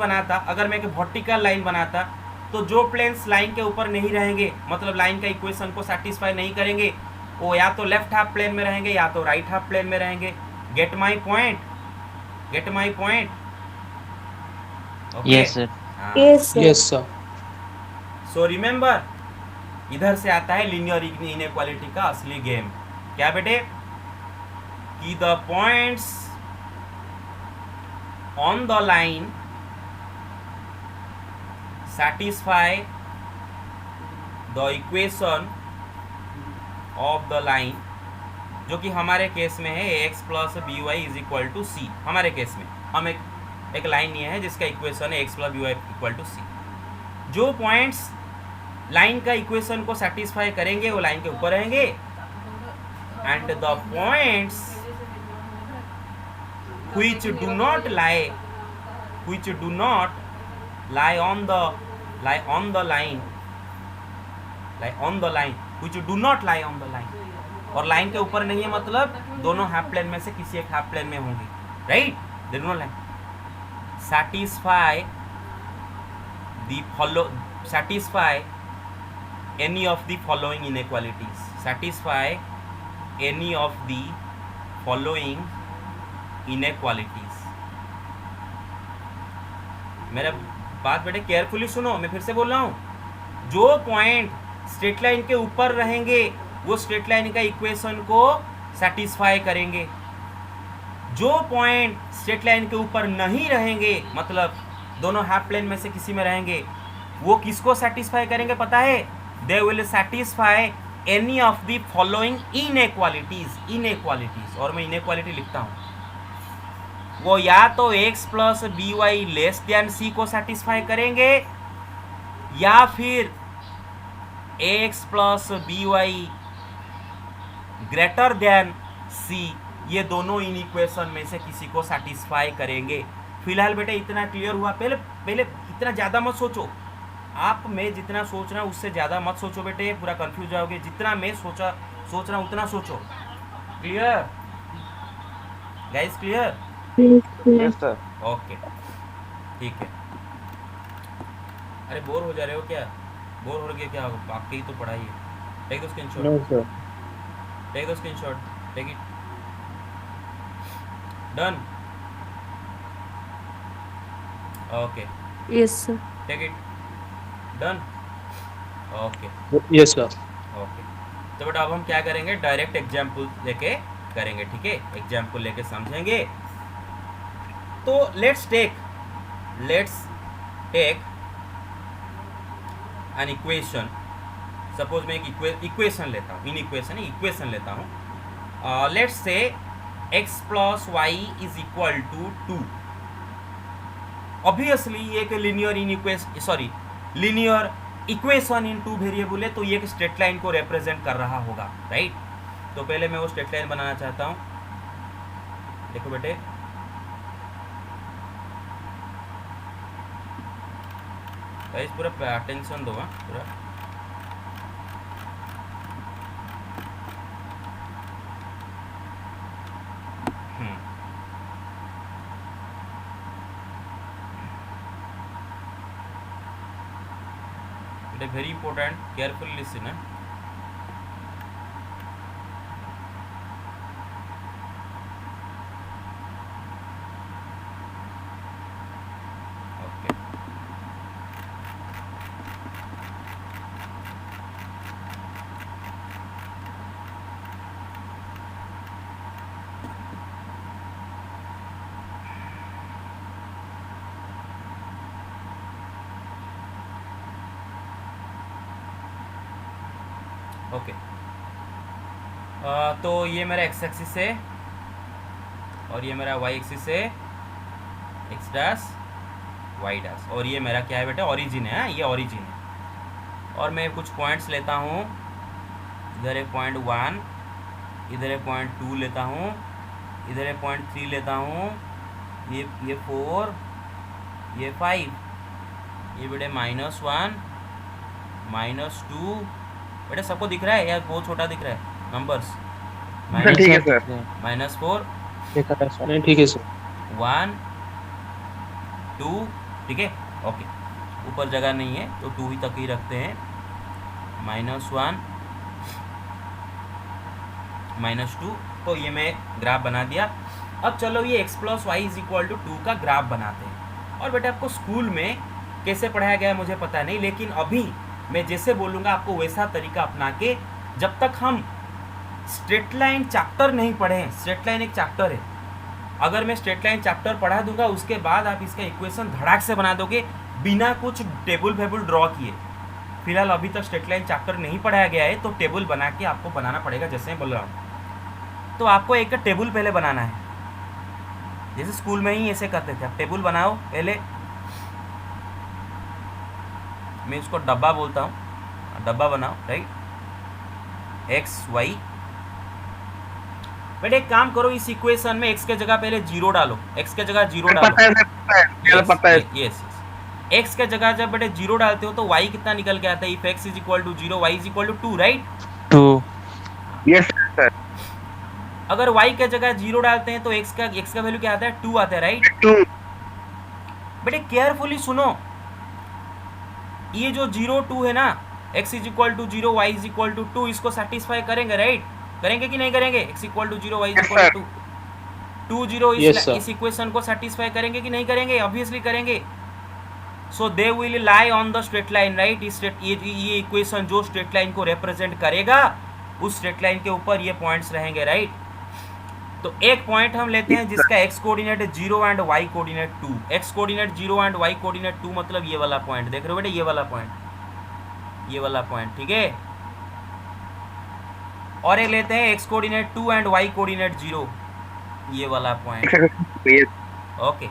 बनाता, तो जो प्लेन्स लाइन के ऊपर नहीं रहेंगे, मतलब लाइन का इक्वेशन को सेटिस्फाई नहीं करेंगे, वो या तो लेफ्ट हाफ प्लेन में रहेंगे या तो राइट हाफ प्लेन में रहेंगे। Get my point? Yes, sir. Yes, sir. Yes, sir. So remember, इधर से आता है लीनियर इनइक्वालिटी का असली गेम। क्या बेटे? कि the points on the line satisfy the equation of the line, जो कि हमारे केस में है ax plus b y is equal to c. हमारे केस में हम एक लाइन ये है जिसका इक्वेशन है x plus b y equal to c. जो पॉइंट्स लाइन का इक्वेशन को सेटिस्फाई करेंगे वो लाइन के ऊपर रहेंगे, and the points which do not lie on the line, which do not lie on the line, और लाइन के ऊपर नहीं है मतलब दोनों हाफ प्लेन में से किसी एक हाफ प्लेन में होंगे, right? They do not lie. satisfy any of the following inequalities, मेरा बात बेटे केयरफुली सुनो, मैं फिर से बोल रहा हूँ। जो पॉइंट स्ट्रेट लाइन के ऊपर रहेंगे वो स्ट्रेट लाइन का इक्वेशन को सेटिस्फाई करेंगे। जो पॉइंट स्ट्रेट लाइन के ऊपर नहीं रहेंगे, मतलब दोनों हाफ प्लेन में से किसी में रहेंगे, वो किसको सेटिस्फाई करेंगे पता है? They will satisfy any of the following inequalities. और मैं इनइक्वालिटी लिखता हूँ, वो या तो x plus b y less than c को सेटिस्फाई करेंगे, या फिर x plus b y greater than c, ये दोनों इन इक्वेशन में से किसी को सेटिस्फाई करेंगे। फिलहाल बेटे इतना क्लियर हुआ? पहले इतना ज़्यादा मत सोचो, आप मैं जितना सोच रहा हूँ उससे ज़्यादा मत सोचो बेटे, पूरा कंफ्यूज जाओगे। जितना मैं सोच रहा हूँ उतना सोचो। Clear guys? Clear? Yes sir. Okay, ठीक है। अरे बोर हो जा रहे हो क्या? बोर हो गए क्या? आपकी ही तो पढ़ाई है। Take the screenshot, No, sir. Take the screenshot, take it. Done? Okay, Yes, sir. Take it. Done? Okay Yes, sir. Okay. तो बेटा अब हम क्या करेंगे? डायरेक्ट एग्जाम्पल लेके करेंगे, ठीक है? एग्जाम्पल लेके समझेंगे। तो let's take an equation. Suppose मैं एक इक्वेशन लेता हूँ, इक्वेशन लेता हूँ। Let's say x plus Y is equal to 2। Obviously ये एक लीनियर इक्वेशन इन 2 वेरिएबल है, तो ये एक स्ट्रेट लाइन को रिप्रेजेंट कर रहा होगा, राइट? तो पहले मैं वो स्ट्रेट लाइन बनाना चाहता हूँ। देखो बेटे, गाइस पूरा अटेंशन दो, पूरा। It is very important, carefully listen. Okay. Okay. तो ये मेरा एक्स एक्सिस है और ये मेरा वाई एक्सिस है, एक्स डैश वाई डैश, और ये मेरा क्या है बेटा, ओरिजिन है। ये ओरिजिन है। और मैं कुछ पॉइंट्स लेता हूँ, इधर एक पॉइंट 1, इधर एक पॉइंट 2 लेता हूँ, इधर एक पॉइंट 3 लेता हूँ, ये 4, ये 5, ये बेटे -1 -2। बेटे सबको दिख रहा है यार, बहुत छोटा दिख रहा है नंबर्स। ठीक है सर। -4 ठीक है सर, नहीं ठीक है सर। 1 2, ठीक है, ओके। ऊपर जगह नहीं है तो 2 ही तक ही रखते हैं। -1 -2, तो ये मैं ग्राफ बना दिया। अब चलो ये x + y = 2 का ग्राफ बनाते हैं। और बेटा आपको स्कूल में कैसे पढ़ाया गया है मुझे पता नहीं, लेकिन अभी मैं जैसे बोलूँगा आपको वैसा तरीका अपना के, जब तक हम स्ट्रेट लाइन चैप्टर नहीं पढ़े हैं, स्ट्रेट लाइन एक चैप्टर है, अगर मैं स्ट्रेट लाइन चैप्टर पढ़ा दूंगा उसके बाद आप इसका इक्वेशन धड़ाक से बना दोगे बिना कुछ टेबल फेबल ड्रॉ किए। फिलहाल अभी तक स्ट्रेट लाइन चैप्टर नहीं पढ़ाया गया है, तो टेबल बना के आपको बनाना पड़ेगा। जैसे मैं बोल रहा हूँ, तो आपको एक टेबल पहले बनाना है, जैसे स्कूल में ही ऐसे करते थे। आप टेबल बनाओ पहले, मैं इसको डब्बा बोलता हूँ, डब्बा बनाओ, राइट, एक्स वाई। बेटे एक काम करो, इस इक्वेशन में x के जगह पहले 0 डालो, x के जगह 0 डालो। पता है सर, पता है। यस, x के जगह जब बेटे 0 डालते हो तो y कितना निकल के आता है, if x = 0 y = 2, right. 2। Yes sir. अगर y के जगह 0 डालते हैं तो x का वैल्यू क्या आता है, 2 आता है, राइट। 2। बेटे केयरफुली सुनो, ये जो 0 2 है ना, x = 0 y = 2, इसको सेटिस्फाई करेंगे, राइट। करेंगे कि नहीं करेंगे, x = 0 y = 2, 2 0 इस इक्वेशन को सेटिस्फाई करेंगे कि नहीं करेंगे, ऑब्वियसली करेंगे। So they will lie on the straight line, right. ये इक्वेशन जो स्ट्रेट लाइन को रिप्रेजेंट करेगा, उस स्ट्रेट लाइन के ऊपर ये पॉइंट्स रहेंगे, राइट। तो एक पॉइंट हम लेते हैं जिसका x coordinate 0 and y coordinate 2। x coordinate 0 and y coordinate 2 मतलब ये वाला पॉइंट देख रहे हो बेटे, ये वाला पॉइंट, ठीक है। और एक लेते हैं x coordinate 2 and y coordinate 0, ये वाला पॉइंट, ओके।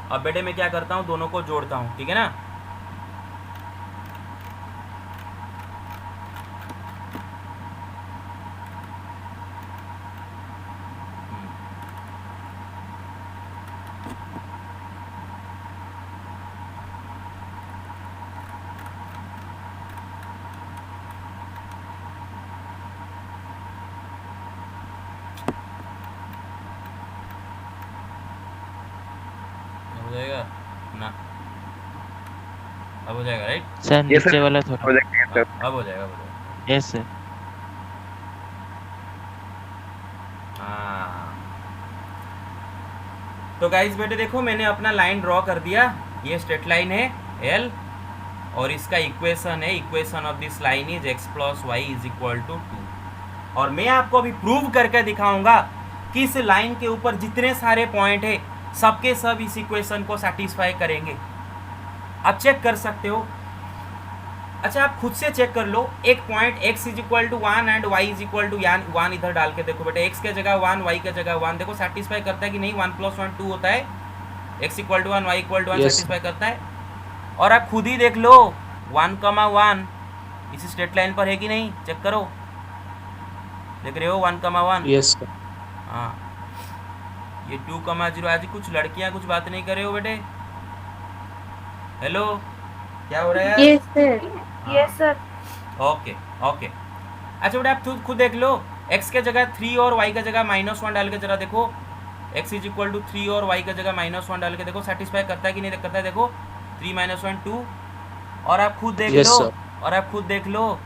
अब बेटे मैं क्या करता हूँ, दोनों को जोड़ता हूँ, ठीक है ना। हो जाएगा ना, अब हो जाएगा, राइट। सर नीचे वाला थोड़ा, हो जाएगा सर। अब हो जाएगा, यस सर। हाँ। तो गाइस बेटे देखो, मैंने अपना लाइन ड्रॉ कर दिया, ये स्ट्रेट लाइन है L, और इसका इक्वेशन है, equation of this line is x + y = 2। और मैं आपको अभी प्रूव करके दिखाऊंगा कि इस लाइन के ऊपर जितने सारे पॉइंट है सबके सब इस इक्वेशन को सेटिस्फाई करेंगे। आप चेक कर सकते हो। अच्छा आप खुद से चेक कर लो, एक पॉइंट x = 1 एंड y = 1 इधर डाल के देखो बेटे, x के जगह 1 y के जगह 1, देखो सेटिस्फाई करता है कि नहीं। 1 + 1 2 होता है, x = 1 y = 1 सेटिस्फाई करता है। और आप खुद ही देख लो 1, 1 इसी स्ट्रेट लाइन पर है कि नहीं, चेक करो, देख रहे हो 1, 1। Yes sir. हाँ, ये 2, 0। आज कुछ लड़कियां कुछ बात नहीं कर रहे हो बेटे, हेलो क्या हो रहा है? Yes sir, yes sir. Okay okay. अच्छा बेटा आप खुद देख लो, x के जगह 3 और y के जगह -1 डाल के जरा देखो, x = 3 और y के जगह -1 डाल के देखो सेटिस्फाई करता है कि नहीं करता है, देखो 3 - 1 2। और आप खुद देख Yes, लो, sir. और आप खुद देख लो,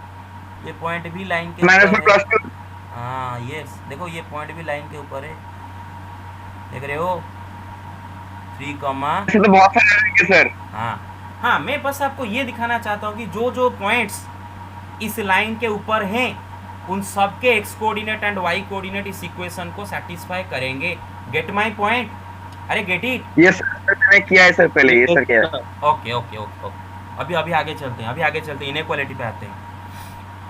ये पॉइंट भी लाइन के -1 ऊपर है। +2। हाँ यस, देखो ये पॉइंट भी लाइन के ऊपर है, देख रहे हो 3, ऐसे तो बहुत सारे रहेंगे सर। हाँ, मैं बस आपको ये दिखाना चाहता हूँ कि जो जो पॉइंट्स इस लाइन के ऊपर हैं उन सब के x coordinate and y coordinate इस इक्वेशन को सेटिस्फाई करेंगे। Gate my point? अरे गेट इट? यस सर, मैंने किया है सर पहले, ये सर क्या है। ओके। अभी आगे चलते हैं, इनइक्वालिटी पे आते हैं।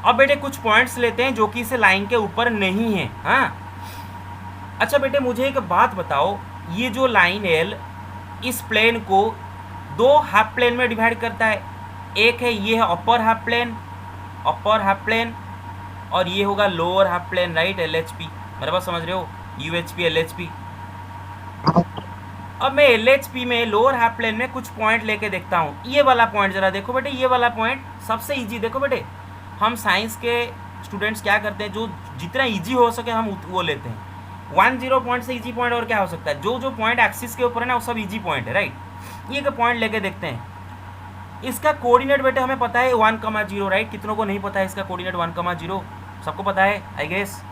अब बेटे कुछ पॉइंट्स लेते हैं जो कि इस लाइन के ऊपर नहीं है। हाँ, अच्छा बेटे मुझे एक बात बताओ, ये जो लाइन एल इस प्लेन को दो हाफ प्लेन में डिवाइड करता है। एक है ये है अपर हाफ प्लेन और ये होगा lower half plane, right, LHP। मेरे पास समझ रहे हो, UHP LHP। अब मैं LHP में लोअर हाफ प्लेन में कुछ पॉइंट लेके देखता हूँ। ये वाला पॉइंट जरा देखो बेटे, ये वाला पॉइंट सबसे इजी। देखो बेटे, हम साइंस के स्टूडेंट्स क्या करते हैं, जो जितना इजी हो सके हम वो लेते हैं। 10 पॉइंट से इजी पॉइंट और क्या हो सकता है? जो पॉइंट एक्सिस के ऊपर है ना, वो सब इजी पॉइंट है, राइट। ये का पॉइंट लेके देखते हैं। इसका कोऑर्डिनेट बेटे हमें पता है 1,0, राइट। कितनों को नहीं पता है इसका कोऑर्डिनेट 1,0? सबको पता है I guess.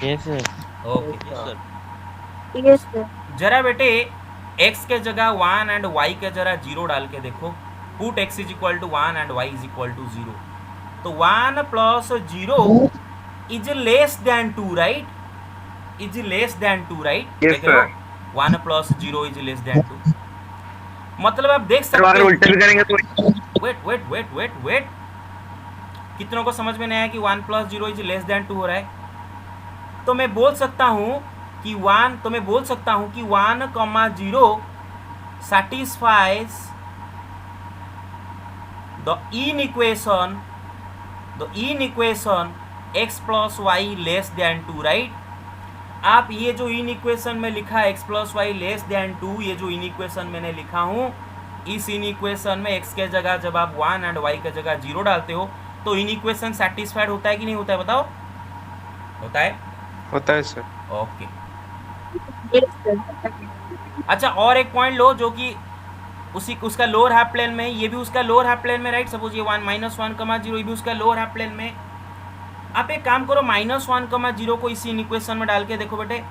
Yes sir. Okay, yes sir. जरा बेटे x के जगह 1 एंड y के जरा 0 डाल के देखो। Put x is equal to 1 and y is equal to 0। तो 1 plus 0 is less than 2, right, is less than 2, right. Yes, sir. 1 plus 0 is less than 2। मतलब आप देख सर अगर सकते उल्टे भी करेंगे तो वेट, कितनों को समझ में नहीं आया कि 1 प्लस 0 इज लेस देन 2 हो रहा है? तो मैं बोल सकता हूँ कि 1 0 satisfies the inequation x plus y less than 2, right. आप ये जो इनइक्वेशन में लिखा है x plus Y less than 2, ये जो इनइक्वेशन मैंने लिखा हूँ, इस इनइक्वेशन में x के जगह जब आप 1 एंड y के जगह 0 डालते हो तो इनइक्वेशन सेटिस्फाइड होता है कि नहीं होता है? बताओ। होता है सर। ओके। Yes sir. अच्छा, और एक पॉइंट लो जो कि उसका लोअर हाफ प्लेन में है, ये भी उसका लोअर हाफ प्लेन में, राइट। सपोज ये 1 -1,0 ये भी उसका लोअर हाफ प्लेन में। आप एक काम करो, -1,0 को इसी इक्वेशन में डाल के देखो बेटे।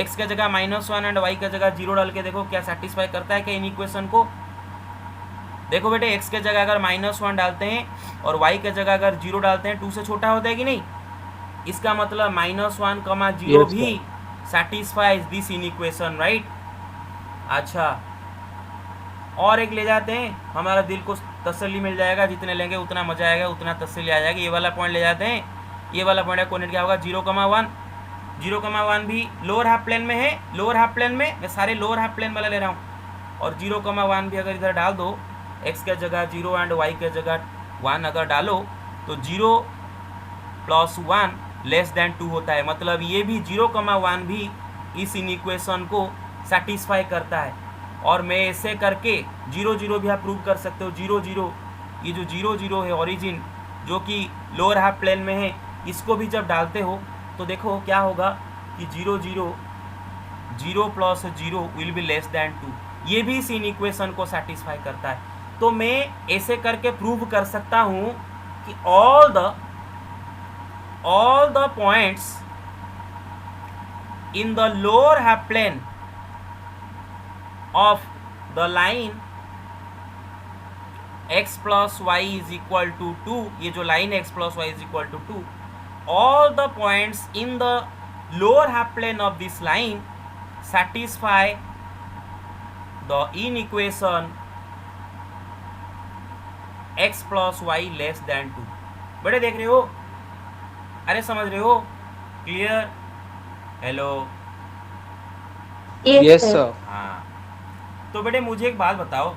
x के जगह -1 एंड y के जगह 0 डाल के देखो क्या सेटिस्फाई करता है क्या इन इक्वेशन को। देखो बेटे, x के जगह अगर -1 डालते हैं और y के जगह अगर 0 डालते हैं, 2 से छोटा होता है कि नहीं? इसका मतलब -1,0 भी satisfies this in equation, right. अच्छा, और एक ले जाते हैं, हमारा दिल को तसल्ली मिल जाएगा। जितने लेंगे उतना मजा आएगा, उतना तसल्ली आ जाएगी। ये वाला पॉइंट ले जाते हैं। ये वाला पॉइंट का कोऑर्डिनेट क्या होगा? 0,1। 0,1 भी लोअर हाफ प्लेन में है। लोअर हाफ प्लेन में मैं सारे लोअर हाफ प्लेन वाला ले रहा हूँ। और 0,1 भी अगर इधर डाल दो, x के जगह 0 एंड y के जगह 1 अगर डालो तो 0 प्लस 1 लेस देन 2 होता है। मतलब ये भी 0,1 भी इस इनइक्वेशन को सेटिस्फाई करता है। और मैं ऐसे करके 0,0 भी आप प्रूव कर सकते हो। 0,0 ये जो 0,0 है ओरिजिन, जो कि लोअर हाफ प्लेन में है, इसको भी जब डालते हो तो देखो क्या होगा कि 0,0 plus 0 will be less than 2। ये भी इस इनइक्वेशन को सेटिस्फाई करता है। तो मैं ऐसे करके प्रूव कर सकता हूँ कि all the points in the lower half plane of the line x plus y is equal to 2, ये जो line x plus y is equal to 2, all the points in the lower half plane of this line satisfy the inequation x plus y less than 2। बड़े देख रहे हो? अरे समझ रहे हो? क्लियर? हेलो? Yes sir. हाँ, तो बेटे मुझे एक बात बताओ,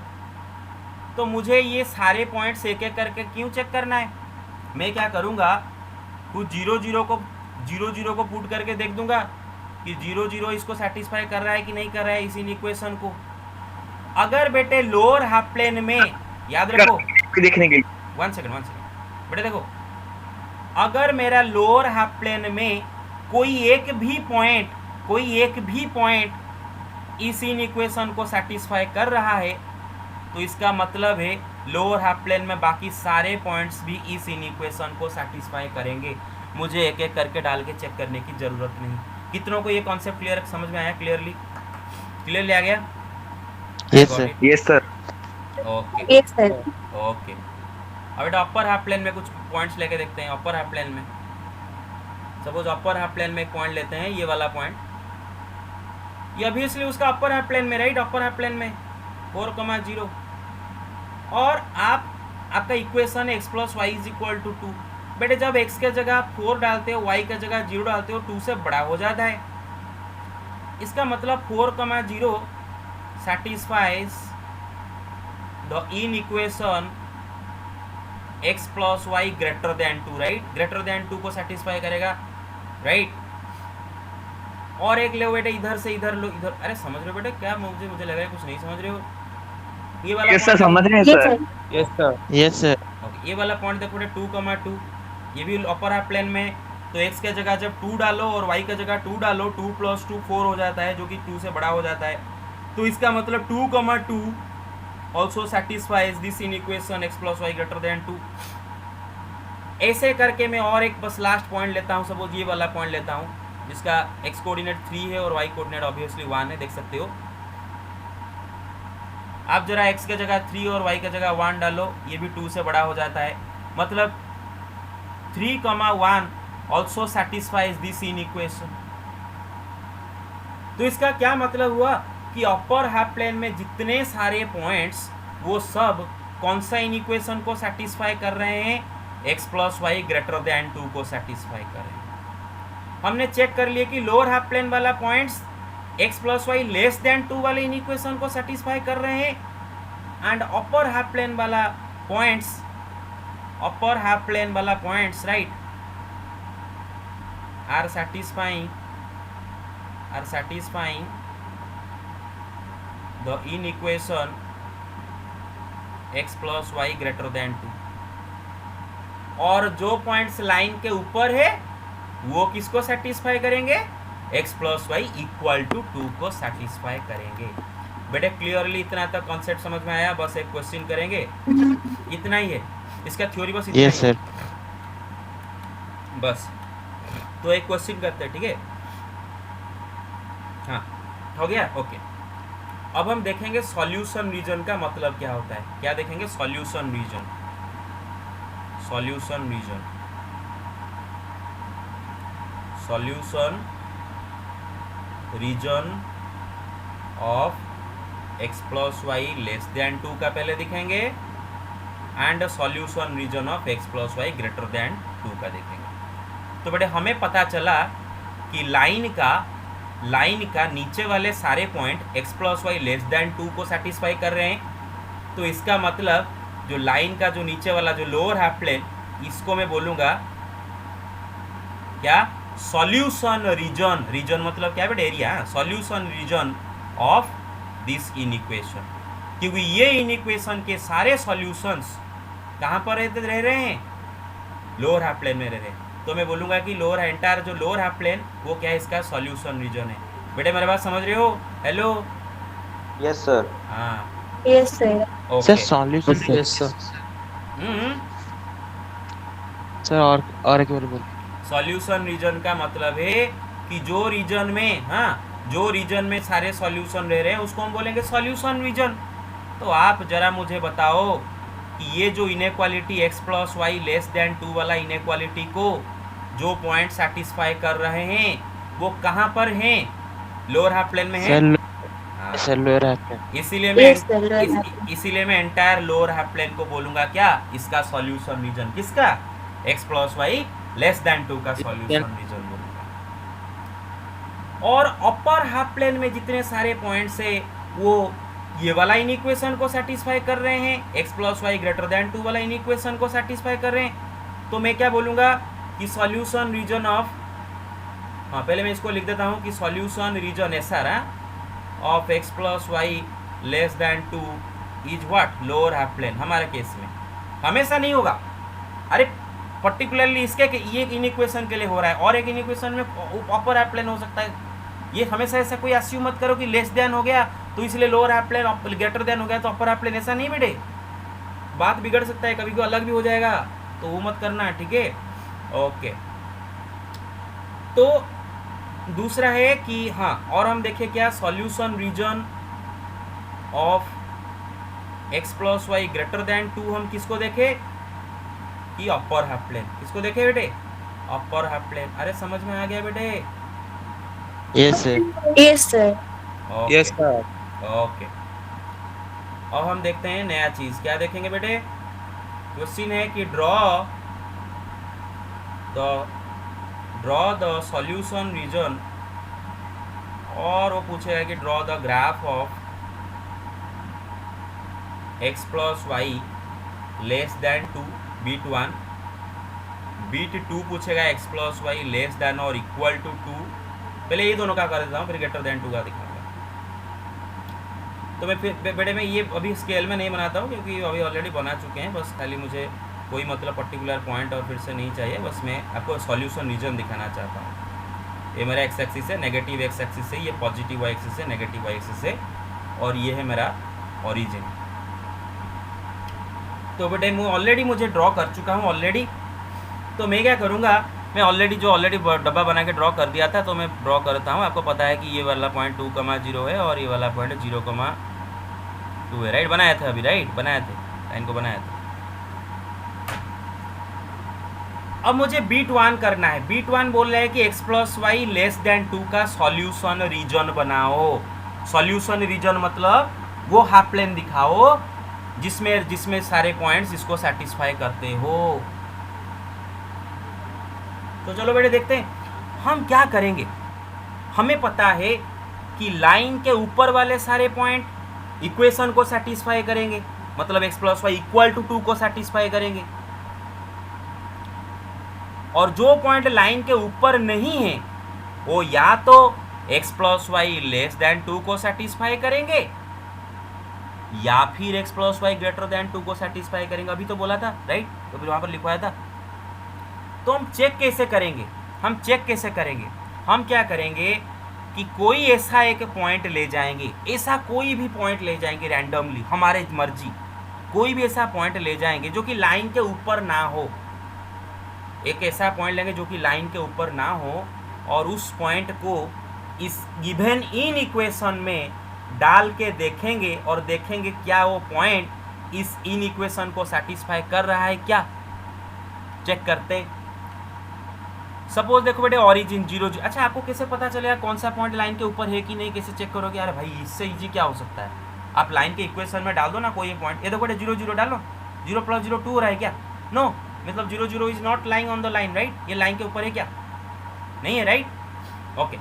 तो मुझे ये सारे पॉइंट्स एक एक करके क्यों चेक करना है? मैं क्या करूँगा, कुछ 0,0 को पुट करके देख दूंगा कि 0,0 इसको सेटिस्फाई कर रहा है कि नहीं कर रहा है इस इक्वेशन को। अगर बेटे लोअर हाफ प्लेन में, याद रखो, देखने के लिए 1 सेकंड बेटे देखो, अगर मेरा लोअर हाफ प्लेन में कोई एक भी पॉइंट इस इक्वेशन को सेटिस्फाई कर रहा है तो इसका मतलब है लोअर हाफ प्लेन में बाकी सारे पॉइंट्स भी इस इक्वेशन को सेटिस्फाई करेंगे। मुझे एक एक करके डाल के चेक करने की ज़रूरत नहीं। कितनों को ये कॉन्सेप्ट क्लियर समझ में आया? क्लियरली आ गया? Yes sir. Yes sir. Okay yes sir. Okay. अब बेटा अपर हाफ प्लेन में कुछ पॉइंट्स लेके देखते हैं। अपर हाफ प्लेन में सपोज अपर हाफ प्लेन में एक पॉइंट लेते हैं, ये वाला पॉइंट, ये ऑब्वियसली उसका अपर हाफ प्लेन में, राइट, अपर हाफ प्लेन में 4,0। और आपका इक्वेशन है x plus Y is equal to 2। बेटे जब x के जगह 4 डालते हो, y के जगह 0 डालते हो, 2 से बड़ा हो जाता है। इसका मतलब 4,0 satisfies the inequation x plus y greater than 2, right? Greater than 2 को सेटिस्फाई करेगा, राइट? और एक ले बेटे इधर से इधर लो, इधर। अरे समझ रहे हो बेटे क्या? मुझे लग रहा है कुछ नहीं समझ रहे हो। ये वाला यस सर, point समझ रहे हैं Yes, sir. sir. Yes sir. Yes sir. Okay, ये वाला पॉइंट देखो बेटे 2,2, ये भी अपर हाफ प्लेन में। तो x के जगह जब 2 डालो और y के जगह 2 डालो, 2 + 2 4 हो जाता है, जो कि 2 से बड़ा हो जाता है। तो इसका मतलब 2,2 also satisfies this inequation x + y greater than 2। ऐसे करके मैं और एक बस लास्ट पॉइंट लेता हूँ, सपोज ये वाला पॉइंट लेता हूँ जिसका x कोऑर्डिनेट 3 है और y कोऑर्डिनेट ऑब्वियसली 1 है, देख सकते हो। आप जरा x के जगह 3 और y के जगह 1 डालो, ये भी 2 से बड़ा हो जाता है। मतलब 3,1 ऑल्सो सेटिस्फाइज दिस इनइक्वेशन। तो इसका क्या मतलब हुआ कि अपर हाफ प्लेन में जितने सारे पॉइंट्स वो सब कौन सा इनइक्वेशन को सेटिस्फाई कर रहे हैं? x + y greater than 2 को सेटिस्फाई कर रहे हैं। हमने चेक कर लिया कि लोअर हाफ प्लेन वाला points x + y less than 2 वाले इनइक्वेशन को सेटिस्फाई कर रहे हैं, एंड अपर हाफ प्लेन वाला points right are satisfying the inequation x + y greater than 2। और जो पॉइंट्स लाइन के ऊपर है वो किसको सेटिस्फाई करेंगे? x + y = 2 को सेटिस्फाई करेंगे। बेटे क्लियरली इतना तक कॉन्सेप्ट समझ में आया? बस एक क्वेश्चन करेंगे, इतना ही है इसका थ्योरी, बस इतना यस ही है। सर। बस तो एक क्वेश्चन करते हैं, ठीक है? हाँ, हो गया, ओके। अब हम देखेंगे सॉल्यूशन रीजन का मतलब क्या होता है। क्या देखेंगे? Solution region of x + y less than 2 का पहले दिखेंगे, and solution region of x + y greater than 2 का देखेंगे। तो बेटे हमें पता चला कि लाइन का नीचे वाले सारे point x + y less than 2 को सेटिस्फाई कर रहे हैं। तो इसका मतलब जो लाइन का जो नीचे वाला जो लोअर हाफ प्लेन, इसको मैं बोलूँगा क्या? सॉल्यूशन रीजन मतलब क्या बेटे? Area. Solution region of this inequation, क्योंकि ये इनइक्वेशन के सारे सॉल्यूशंस कहाँ पर रह रहे हैं? लोअर हाफ प्लेन में रह रहे हैं। तो मैं बोलूँगा कि एंटायर जो लोअर हाफ प्लेन वो क्या है? इसका सॉल्यूशन रीजन है। बेटे मेरे बात समझ रहे हो? हेलो? Yes sir. हाँ, Yes, sir. Okay. Sir solution yes sir. Sir और एक बार बोल। सॉल्यूशन रीजन का मतलब है कि जो रीजन में सारे सॉल्यूशन रह रहे हैं उसको हम बोलेंगे सॉल्यूशन रीजन। तो आप जरा मुझे बताओ कि ये जो inequality x + y less than 2 वाला इनइक्वालिटी को जो पॉइंट सेटिस्फाई कर रहे हैं वो कहाँ पर हैं? लोअर हाफ प्लेन में है। हाँ, sir lower half plane. Yes, sir, lower half plane. इसीलिए मैं एंटायर लोअर हाफ प्लेन को बोलूंगा क्या? इसका सॉल्यूशन रीजन। किसका? x + y लेस देन 2 का सॉल्यूशन रीजन बोलूंगा। और अपर हाफ प्लेन में जितने सारे पॉइंट्स है वो ये वाला इनइक्वेशन को सेटिस्फाई कर रहे हैं, x + y ग्रेटर देन 2 वाला इनइक्वेशन को सेटिस्फाई कर रहे हैं। तो मैं क्या बोलूँगा कि सॉल्यूशन रीजन ऑफ, हाँ पहले मैं इसको लिख देता हूँ कि सॉल्यूशन रीजन ऐसा रहा of x + y less than 2 is what? Lower half plane. हमारे केस में हमेशा नहीं होगा, अरे पर्टिकुलरली इसके ये इनइक्वेशन के लिए हो रहा है, और एक इनइक्वेशन में अपर हाफ प्लेन हो सकता है। ये हमेशा ऐसा कोई अस्यूम मत करो कि लेस देन हो गया तो इसलिए lower half plane, greater than हो गया तो अपर हाफ प्लेन। ऐसा नहीं बेटे, बात बिगड़ सकता है, कभी को अलग भी हो जाएगा, तो वो मत करना, ठीक है? ओके। तो दूसरा है कि हाँ, और हम देखें क्या? Solution region of x + y greater than 2 हम किसको देखें? कि अपर हाफ प्लेन। किसको देखें बेटे? Upper half plane. अरे समझ में आ गया बेटे? Yes sir. Yes, sir. Okay, yes sir. Okay. अब हम देखते हैं नया चीज। क्या देखेंगे बेटे? क्वेश्चन है कि draw draw the solution region, और वो पूछेगा कि draw the graph of x plus Y less than 2 bit 1, bit 2 पूछेगा x plus Y less than और इक्वल टू 2। पहले ये दोनों का कर देता हूँ, फिर ग्रेटर देन 2 का दिखाऊंगा। तो मैं फिर बेटे मैं ये अभी स्केल में नहीं बनाता हूँ क्योंकि अभी ऑलरेडी बना चुके हैं, बस खाली मुझे कोई मतलब पर्टिकुलर पॉइंट और फिर से नहीं चाहिए, बस मैं आपको सॉल्यूशन रीजन दिखाना चाहता हूँ। ये मेरा एक्स एक्सिस है, नेगेटिव एक्स एक्सिस है, ये पॉजिटिव वाई एक्सिस है, नेगेटिव वाई एक्सिस है, और ये है मेरा ओरिजिन। तो बेटे मैं ऑलरेडी मुझे ड्रॉ कर चुका हूँ ऑलरेडी, तो मैं क्या करूँगा, मैं ऑलरेडी डब्बा बना के ड्रॉ कर दिया था, तो मैं ड्रॉ करता हूँ। आपको पता है कि ये वाला पॉइंट 2,0 है और ये वाला पॉइंट 0,2 है, राइट? बनाया था अभी, राइट? बनाए थे, लाइन को बनाया था। अब मुझे बीट 1 करना है। बीट 1 बोल रहा है कि x plus Y less than 2 का सॉल्यूशन रीजन बनाओ। सॉल्यूशन रीजन मतलब वो हाफ प्लेन दिखाओ जिसमें सारे पॉइंट्स इसको सेटिस्फाई करते हो। तो चलो बेटे देखते हैं हम क्या करेंगे। हमें पता है कि लाइन के ऊपर वाले सारे पॉइंट इक्वेशन को सेटिस्फाई करेंगे, मतलब x plus Y equal to 2 को सेटिस्फाई करेंगे, और जो पॉइंट लाइन के ऊपर नहीं है वो या तो x plus Y less than 2 को सेटिस्फाई करेंगे या फिर x plus Y greater than 2 को सेटिस्फाई करेंगे। अभी तो बोला था, राइट? तो फिर वहां पर लिखवाया था। तो हम चेक कैसे करेंगे? हम क्या करेंगे कि कोई ऐसा एक पॉइंट ले जाएंगे, ऐसा कोई भी पॉइंट ले जाएंगे रैंडमली, हमारे मर्जी, कोई भी ऐसा पॉइंट ले जाएंगे जो कि लाइन के ऊपर ना हो। एक ऐसा पॉइंट लेंगे जो कि लाइन के ऊपर ना हो, और उस पॉइंट को इस गिवन इन इक्वेशन में डाल के देखेंगे और देखेंगे क्या वो पॉइंट इस इन इक्वेशन को सेटिस्फाई कर रहा है क्या। चेक करते। सपोज देखो बेटे ओरिजिन 0, अच्छा आपको कैसे पता चलेगा कौन सा पॉइंट लाइन के ऊपर है कि नहीं? कैसे चेक करोगे? अरे भाई इससे इजी क्या हो सकता है, आप लाइन के इक्वेशन में डाल दो ना कोई पॉइंट। ये देखो बेटे 0 0 डालो, 0 प्लस 0 2 हो रहा है क्या? नो, मतलब 0 0 is not lying on the line, right? ये लाइन के ऊपर है क्या? नहीं है, राइट? ओके।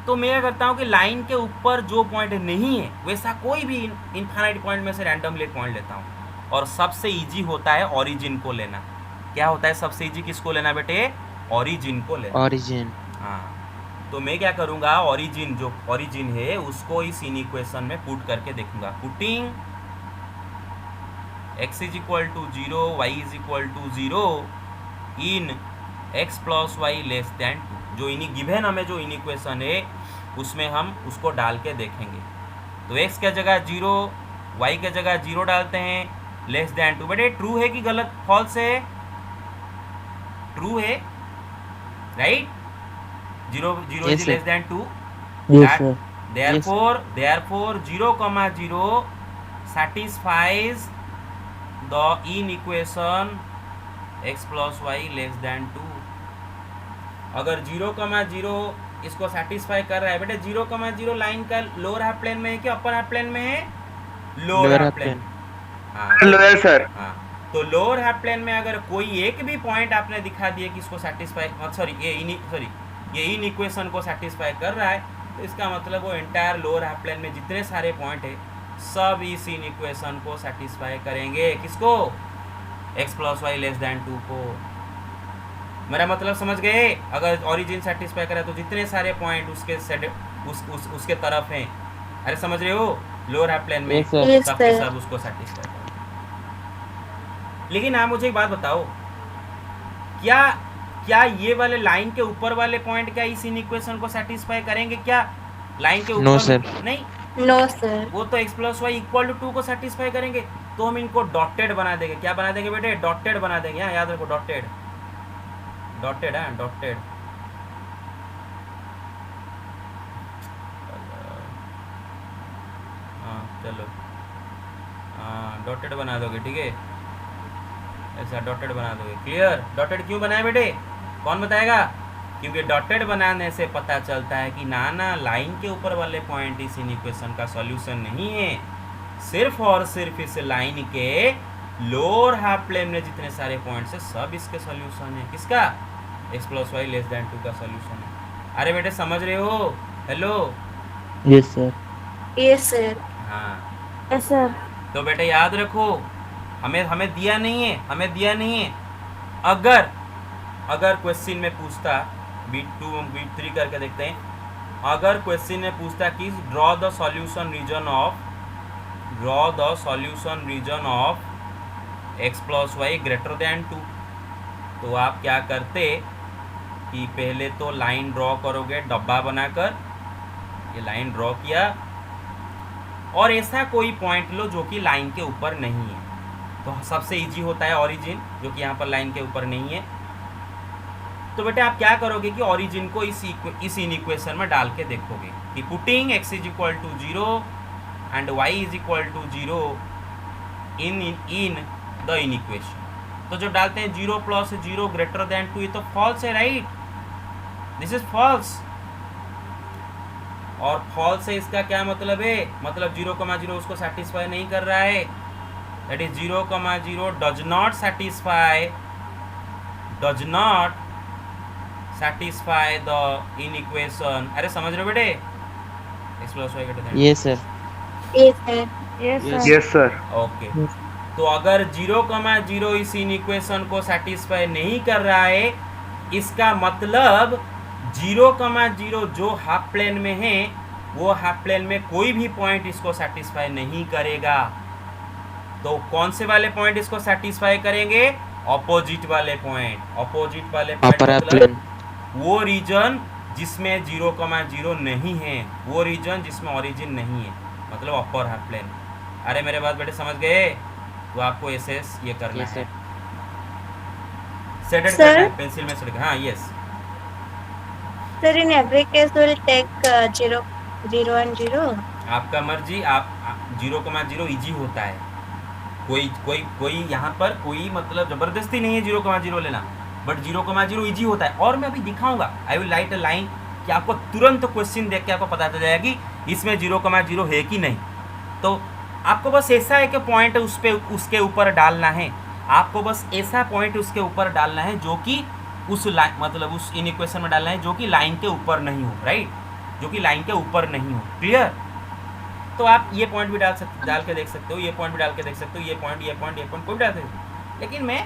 तो मैं क्या करता हूँ कि लाइन के ऊपर जो पॉइंट नहीं है वैसा कोई भी इनफाइनाइट पॉइंट में से रैंडमली एक पॉइंट लेता हूँ, और सबसे इजी होता है ओरिजिन को लेना। क्या होता है सबसे इजी? किसको लेना बेटे? ओरिजिन को लेना। ओरिजिन। हाँ, तो मैं क्या करूँगा, ओरिजिन जो ओरिजिन है उसको इस इन इक्वेशन में पुट करके देखूंगा। Putting x is equal to 0, y is equal to 0 in x plus Y less than 2, जो इन गिवन हमें जो इन इक्वेशन है उसमें हम उसको डाल के देखेंगे। तो x के जगह 0, y के जगह 0 डालते हैं, लेस देन 2। बेटे ट्रू है कि गलत, फॉल्स है? ट्रू है, right? 0 0 Yes, is sir. less than 2. Yes, sir. Therefore 0,0 satisfies the in equation x plus y less than 2। अगर 0,0 इसको सेटिस्फाई कर रहा है बेटे, 0,0 लाइन का लोअर हाफ प्लेन में है कि अपर हाफ प्लेन में है? Lower half plane. हाँ, लोअर सर। हाँ, तो लोअर हाफ प्लेन में अगर कोई एक भी पॉइंट आपने दिखा दिया कि इसको सेटिस्फाई, ये इन इक्वेशन को सेटिस्फाई कर रहा है, तो इसका मतलब वो एंटायर लोअर हाफ प्लेन में जितने सारे पॉइंट है सब इस इन इक्वेशन को सेटिस्फाई करेंगे। किसको? x plus Y less than 2 को। मेरा मतलब समझ गए? अगर ओरिजिन सेटिस्फाई करे तो जितने सारे पॉइंट उसके तरफ हैं, अरे समझ रहे हो, लोअर हाफ प्लेन में Yes, sir. Yes, सबके sir. सब उसको सेटिस्फाई करेंगे। लेकिन आप मुझे एक बात बताओ, क्या ये वाले लाइन के ऊपर वाले पॉइंट क्या इस इन इक्वेशन को सेटिस्फाई करेंगे क्या? लाइन के ऊपर No, sir. नहीं, No, sir. वो तो x plus Y equal to 2 को सेटिस्फाई करेंगे। तो हम इनको डॉटेड बना देंगे। क्या बना देंगे बेटे? डॉटेड बना देंगे। यहाँ याद रखो, डॉटेड, डॉटेड है, डॉटेड। हाँ चलो, हाँ डॉटेड बना दोगे, ठीक है? ऐसा डॉटेड बना दोगे। क्लियर? डॉटेड क्यों बनाए बेटे? कौन बताएगा? क्योंकि डॉटेड बनाने से पता चलता है कि ना लाइन के ऊपर वाले पॉइंट इस इन इक्वेशन का सॉल्यूशन नहीं है, सिर्फ और सिर्फ इस लाइन के लोअर हाफ प्लेन में जितने सारे पॉइंट्स है सब इसके सॉल्यूशन है। किसका? x plus Y less than 2 का सॉल्यूशन है। अरे बेटे समझ रहे हो? Hello. Yes sir. Yes, sir. हाँ, Yes, sir. तो बेटे याद रखो, हमें दिया नहीं है। अगर क्वेश्चन में पूछता बीट 2 बीट 3 करके देखते हैं। अगर क्वेश्चन में पूछता कि draw the solution region of x plus Y greater than 2, तो आप क्या करते कि पहले तो लाइन ड्रॉ करोगे डब्बा बनाकर। ये लाइन ड्रॉ किया और ऐसा कोई पॉइंट लो जो कि लाइन के ऊपर नहीं है। तो सबसे इजी होता है ओरिजिन, जो कि यहाँ पर लाइन के ऊपर नहीं है। तो बेटे आप क्या करोगे कि ओरिजिन को इस इन इक्वेशन में डाल के देखोगे कि putting x is equal to 0 and y is equal to 0 in the inequation. तो जब डालते हैं 0 प्लस 0 ग्रेटर देन 2, ये तो फॉल्स है, राइट? This is false. और फॉल्स है इसका क्या मतलब है? मतलब 0,0 उसको सेटिस्फाई नहीं कर रहा है। That is 0,0 does not satisfy the inequation. अरे समझ रहे हो बेटे? x plus Y greater than. Yes sir. Yes, sir. Yes sir. Okay, तो अगर 0,0 इस इन इक्वेशन को सेटिस्फाई नहीं कर रहा है, इसका मतलब 0,0 जो हाफ प्लेन में है वो हाफ प्लेन में कोई भी पॉइंट इसको सेटिस्फाई नहीं करेगा। तो कौन से वाले पॉइंट इसको सेटिस्फाई करेंगे? ऑपोजिट वाले पॉइंट। Upper half plane. वो रीजन जिसमें 0,0 नहीं है, वो रीजन जिसमें ओरिजिन नहीं है, मतलब अपर हाफ प्लेन। अरे मेरे बात बेटे समझ गए? तो आपको ऐसे ये करना यस है, सर। Set Sir? करना है पेंसिल में सेट। हाँ yes. Sir, in every case, we'll take 0, 0 and 0. आपका मर्जी। आप 0,0 इजी होता है। कोई यहाँ पर कोई मतलब जबरदस्ती नहीं है 0,0 लेना, बट 0,0 इजी होता है। और मैं अभी दिखाऊंगा, I will write a line कि आपको तुरंत क्वेश्चन देख के आपको पता चल जाएगा कि इसमें 0,0 है कि नहीं। तो आपको बस ऐसा है कि पॉइंट उसके ऊपर डालना है। आपको बस ऐसा पॉइंट उसके ऊपर डालना है जो कि उस लाइन मतलब उस इन इक्वेशन में डालना है जो कि लाइन के ऊपर नहीं हो, राइट? जो कि लाइन के ऊपर नहीं हो। क्लियर? तो आप ये पॉइंट भी डाल के देख सकते हो, ये पॉइंट भी डाल के देख सकते हो, ये पॉइंट कोई डाल सकते हो, लेकिन मैं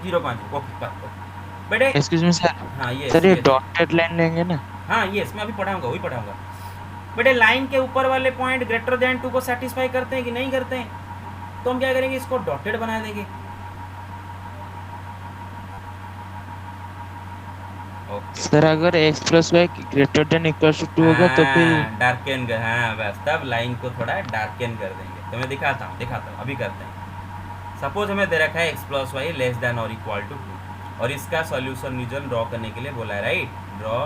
0,0 ओके बेटे। Excuse me sir. हाँ ये सर ये डॉटेड लाइन लेंगे ना? हाँ यस, मैं अभी वही पढ़ाऊंगा बेटे। लाइन के ऊपर वाले पॉइंट ग्रेटर देन 2 को सेटिस्फाई करते हैं कि नहीं करते हैं? तो हम क्या करेंगे, इसको डॉटेड बना देंगे। सर अगर x plus Y greater than equal to 2 होगा तो फिर डार्कन कर, हाँ बस तब लाइन को थोड़ा डार्कन कर देंगे। तो मैं दिखाता हूँ अभी करते हैं। सपोज हमें दे रखा है x plus Y less than और इक्वल टू 2 और इसका सॉल्यूशन रीजन ड्रॉ करने के लिए बोला है, राइट? Draw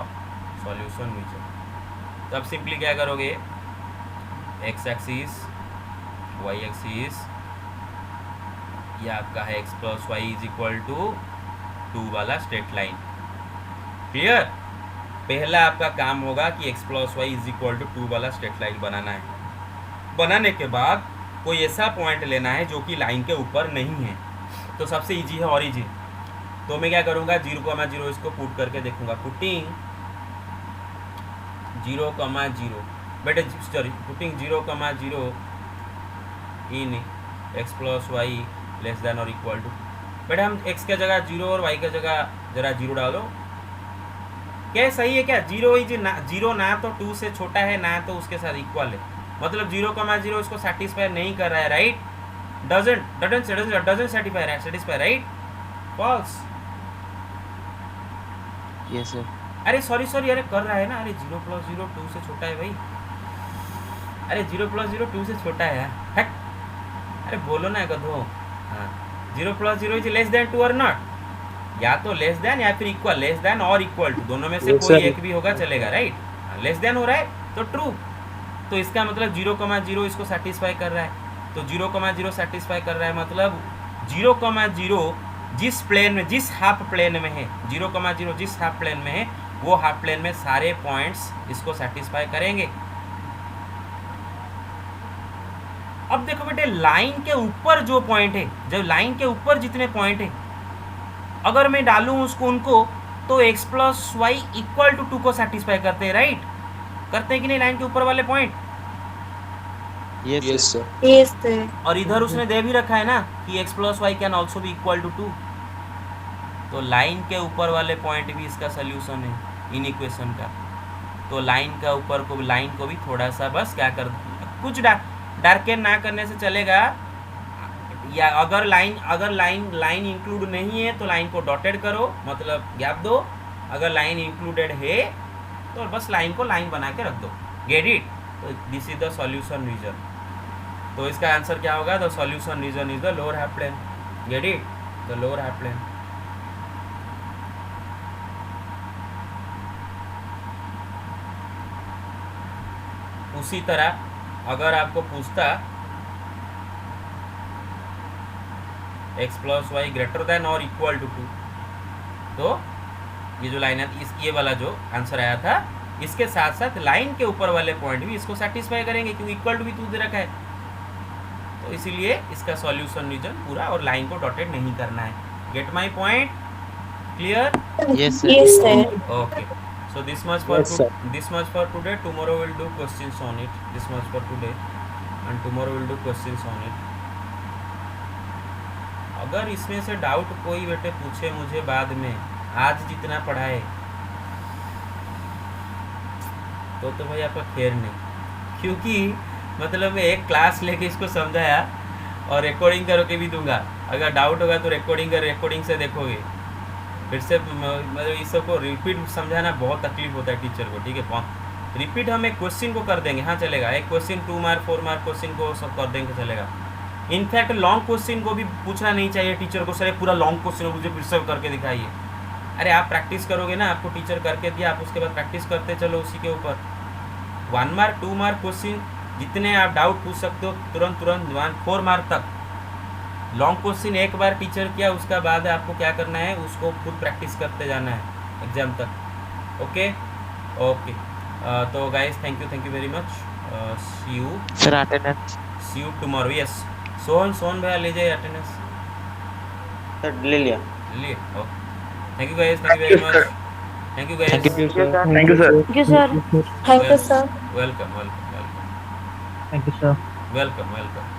solution region. तो अब सिंपली क्या करोगे, x एक्सिस y एक्सिस, ये आपका है x plus Y is equal to 2 वाला स्ट्रेट लाइन। क्लियर? पहला आपका काम होगा कि x plus Y is equal to 2 वाला स्ट्रेट लाइन बनाना है। बनाने के बाद कोई ऐसा पॉइंट लेना है जो कि लाइन के ऊपर नहीं है। तो सबसे इजी है ओरिजिन। तो मैं क्या करूँगा, 0,0 इसको पुट करके देखूंगा। पुटिंग 0,0 बेटे sorry putting 0,0 in x plus Y less than और इक्वल टू। बेटे हम x के जगह 0 और y के जगह जरा 0 डालो। क्या सही है क्या? 0 ना तो 2 से छोटा है ना तो उसके साथ इक्वल है, मतलब 0,0 इसको सेटिस्फाई नहीं कर रहा है, right? Doesn't satisfy, right? False. Yes sir. अरे सॉरी अरे कर रहा है ना। अरे 0 प्लस 0 2 से छोटा है भाई। अरे 0 प्लस 0 2 से छोटा है यार, हट। अरे बोलो ना गधो। हाँ 0 प्लस 0 इज लेस देन 2 और नॉट, या तो लेस देन या फिर इक्वल, लेस देन और इक्वल टू, दोनों में से कोई एक भी होगा चलेगा, राइट? लेस देन हो रहा है तो ट्रू। तो इसका मतलब 0,0 इसको सेटिस्फाई कर रहा है। तो 0,0 सेटिस्फाई कर रहा है मतलब 0,0 जिस प्लेन में, जिस हाफ प्लेन में है, 0,0 जिस हाफ प्लेन में है वो हाफ प्लेन में सारे पॉइंट्स इसको सेटिस्फाई करेंगे। अब देखो बेटे, लाइन के ऊपर जो पॉइंट है, जब लाइन के ऊपर जितने पॉइंट है, अगर मैं डालूं उसको उनको, तो x plus Y equal to 2 को सेटिस्फाई करते हैं, राइट? करते हैं कि नहीं लाइन के ऊपर वाले point? Yes sir. Yes, sir. और इधर उसने दे भी रखा है ना कि x plus y can also भी इक्वल टू 2, तो लाइन के ऊपर वाले पॉइंट भी इसका सोल्यूशन है इन इक्वेशन का। तो लाइन का ऊपर को, लाइन को भी थोड़ा सा बस क्या कर, कुछ डार्केन ना करने से चलेगा, या अगर लाइन इंक्लूड नहीं है तो लाइन को डॉटेड करो, मतलब गैप दो। अगर लाइन इंक्लूडेड है तो बस लाइन को लाइन बना के रख दो। Get it? तो this is the solution region. तो इसका आंसर क्या होगा? The solution region is the lower half plane. Get it? The lower half plane. उसी तरह अगर आपको पूछता x plus Y greater than और इक्वल टू 2, तो ये जो लाइन है, इस ये वाला जो आंसर आया था, इसके साथ साथ लाइन के ऊपर वाले पॉइंट भी इसको सेटिस्फाई करेंगे, क्योंकि इक्वल टू भी 2 दे रखा है। तो इसीलिए इसका सॉल्यूशन रीजन पूरा, और लाइन को डॉटेड नहीं करना है। Gate my point? Clear? Yes Yes, sir. Okay. So this much for Yes, sir. this much for today. Tomorrow we'll do questions on it. This much for today, and tomorrow we'll do questions on it. अगर इसमें से doubt कोई बेटे पूछे मुझे बाद में, आज जितना पढ़ा है, तो भाई आपका खैर नहीं, क्योंकि मतलब मैं एक क्लास लेके इसको समझाया और रिकॉर्डिंग करके भी दूंगा। अगर डाउट होगा तो रिकॉर्डिंग से देखोगे। फिर से मतलब इस सबको रिपीट समझाना बहुत तकलीफ होता है टीचर को, ठीक है? रिपीट हम एक क्वेश्चन को कर देंगे, हाँ चलेगा। एक क्वेश्चन 2 मार्क 4 मार्क क्वेश्चन को सब कर देंगे, चलेगा। इनफैक्ट लॉन्ग क्वेश्चन को भी पूछना नहीं चाहिए टीचर को, सर पूरा लॉन्ग क्वेश्चन मुझे फिर से करके दिखाइए। अरे आप प्रैक्टिस करोगे ना, आपको टीचर करके दिया, आप उसके बाद प्रैक्टिस करते चलो उसी के ऊपर। 1 मार्क 2 मार्क क्वेश्चन जितने आप डाउट पूछ सकते हो तुरंत 4 मार्क तक। लॉन्ग क्वेश्चन एक बार टीचर किया, उसका बाद आपको क्या करना है, उसको खुद प्रैक्टिस करते जाना है एग्जाम तक। Okay okay. तो guys thank you very much. See you sir attendance. See you tomorrow. Yes, Sohan भैया ले जाइए अटेंडेंस। सर ले लिया। लिए okay. Thank you guys, thank you very much. Thank you guys. Thank you sir. Thank you sir. Thank you, sir. Thank you, sir. Welcome thank you sir. Welcome.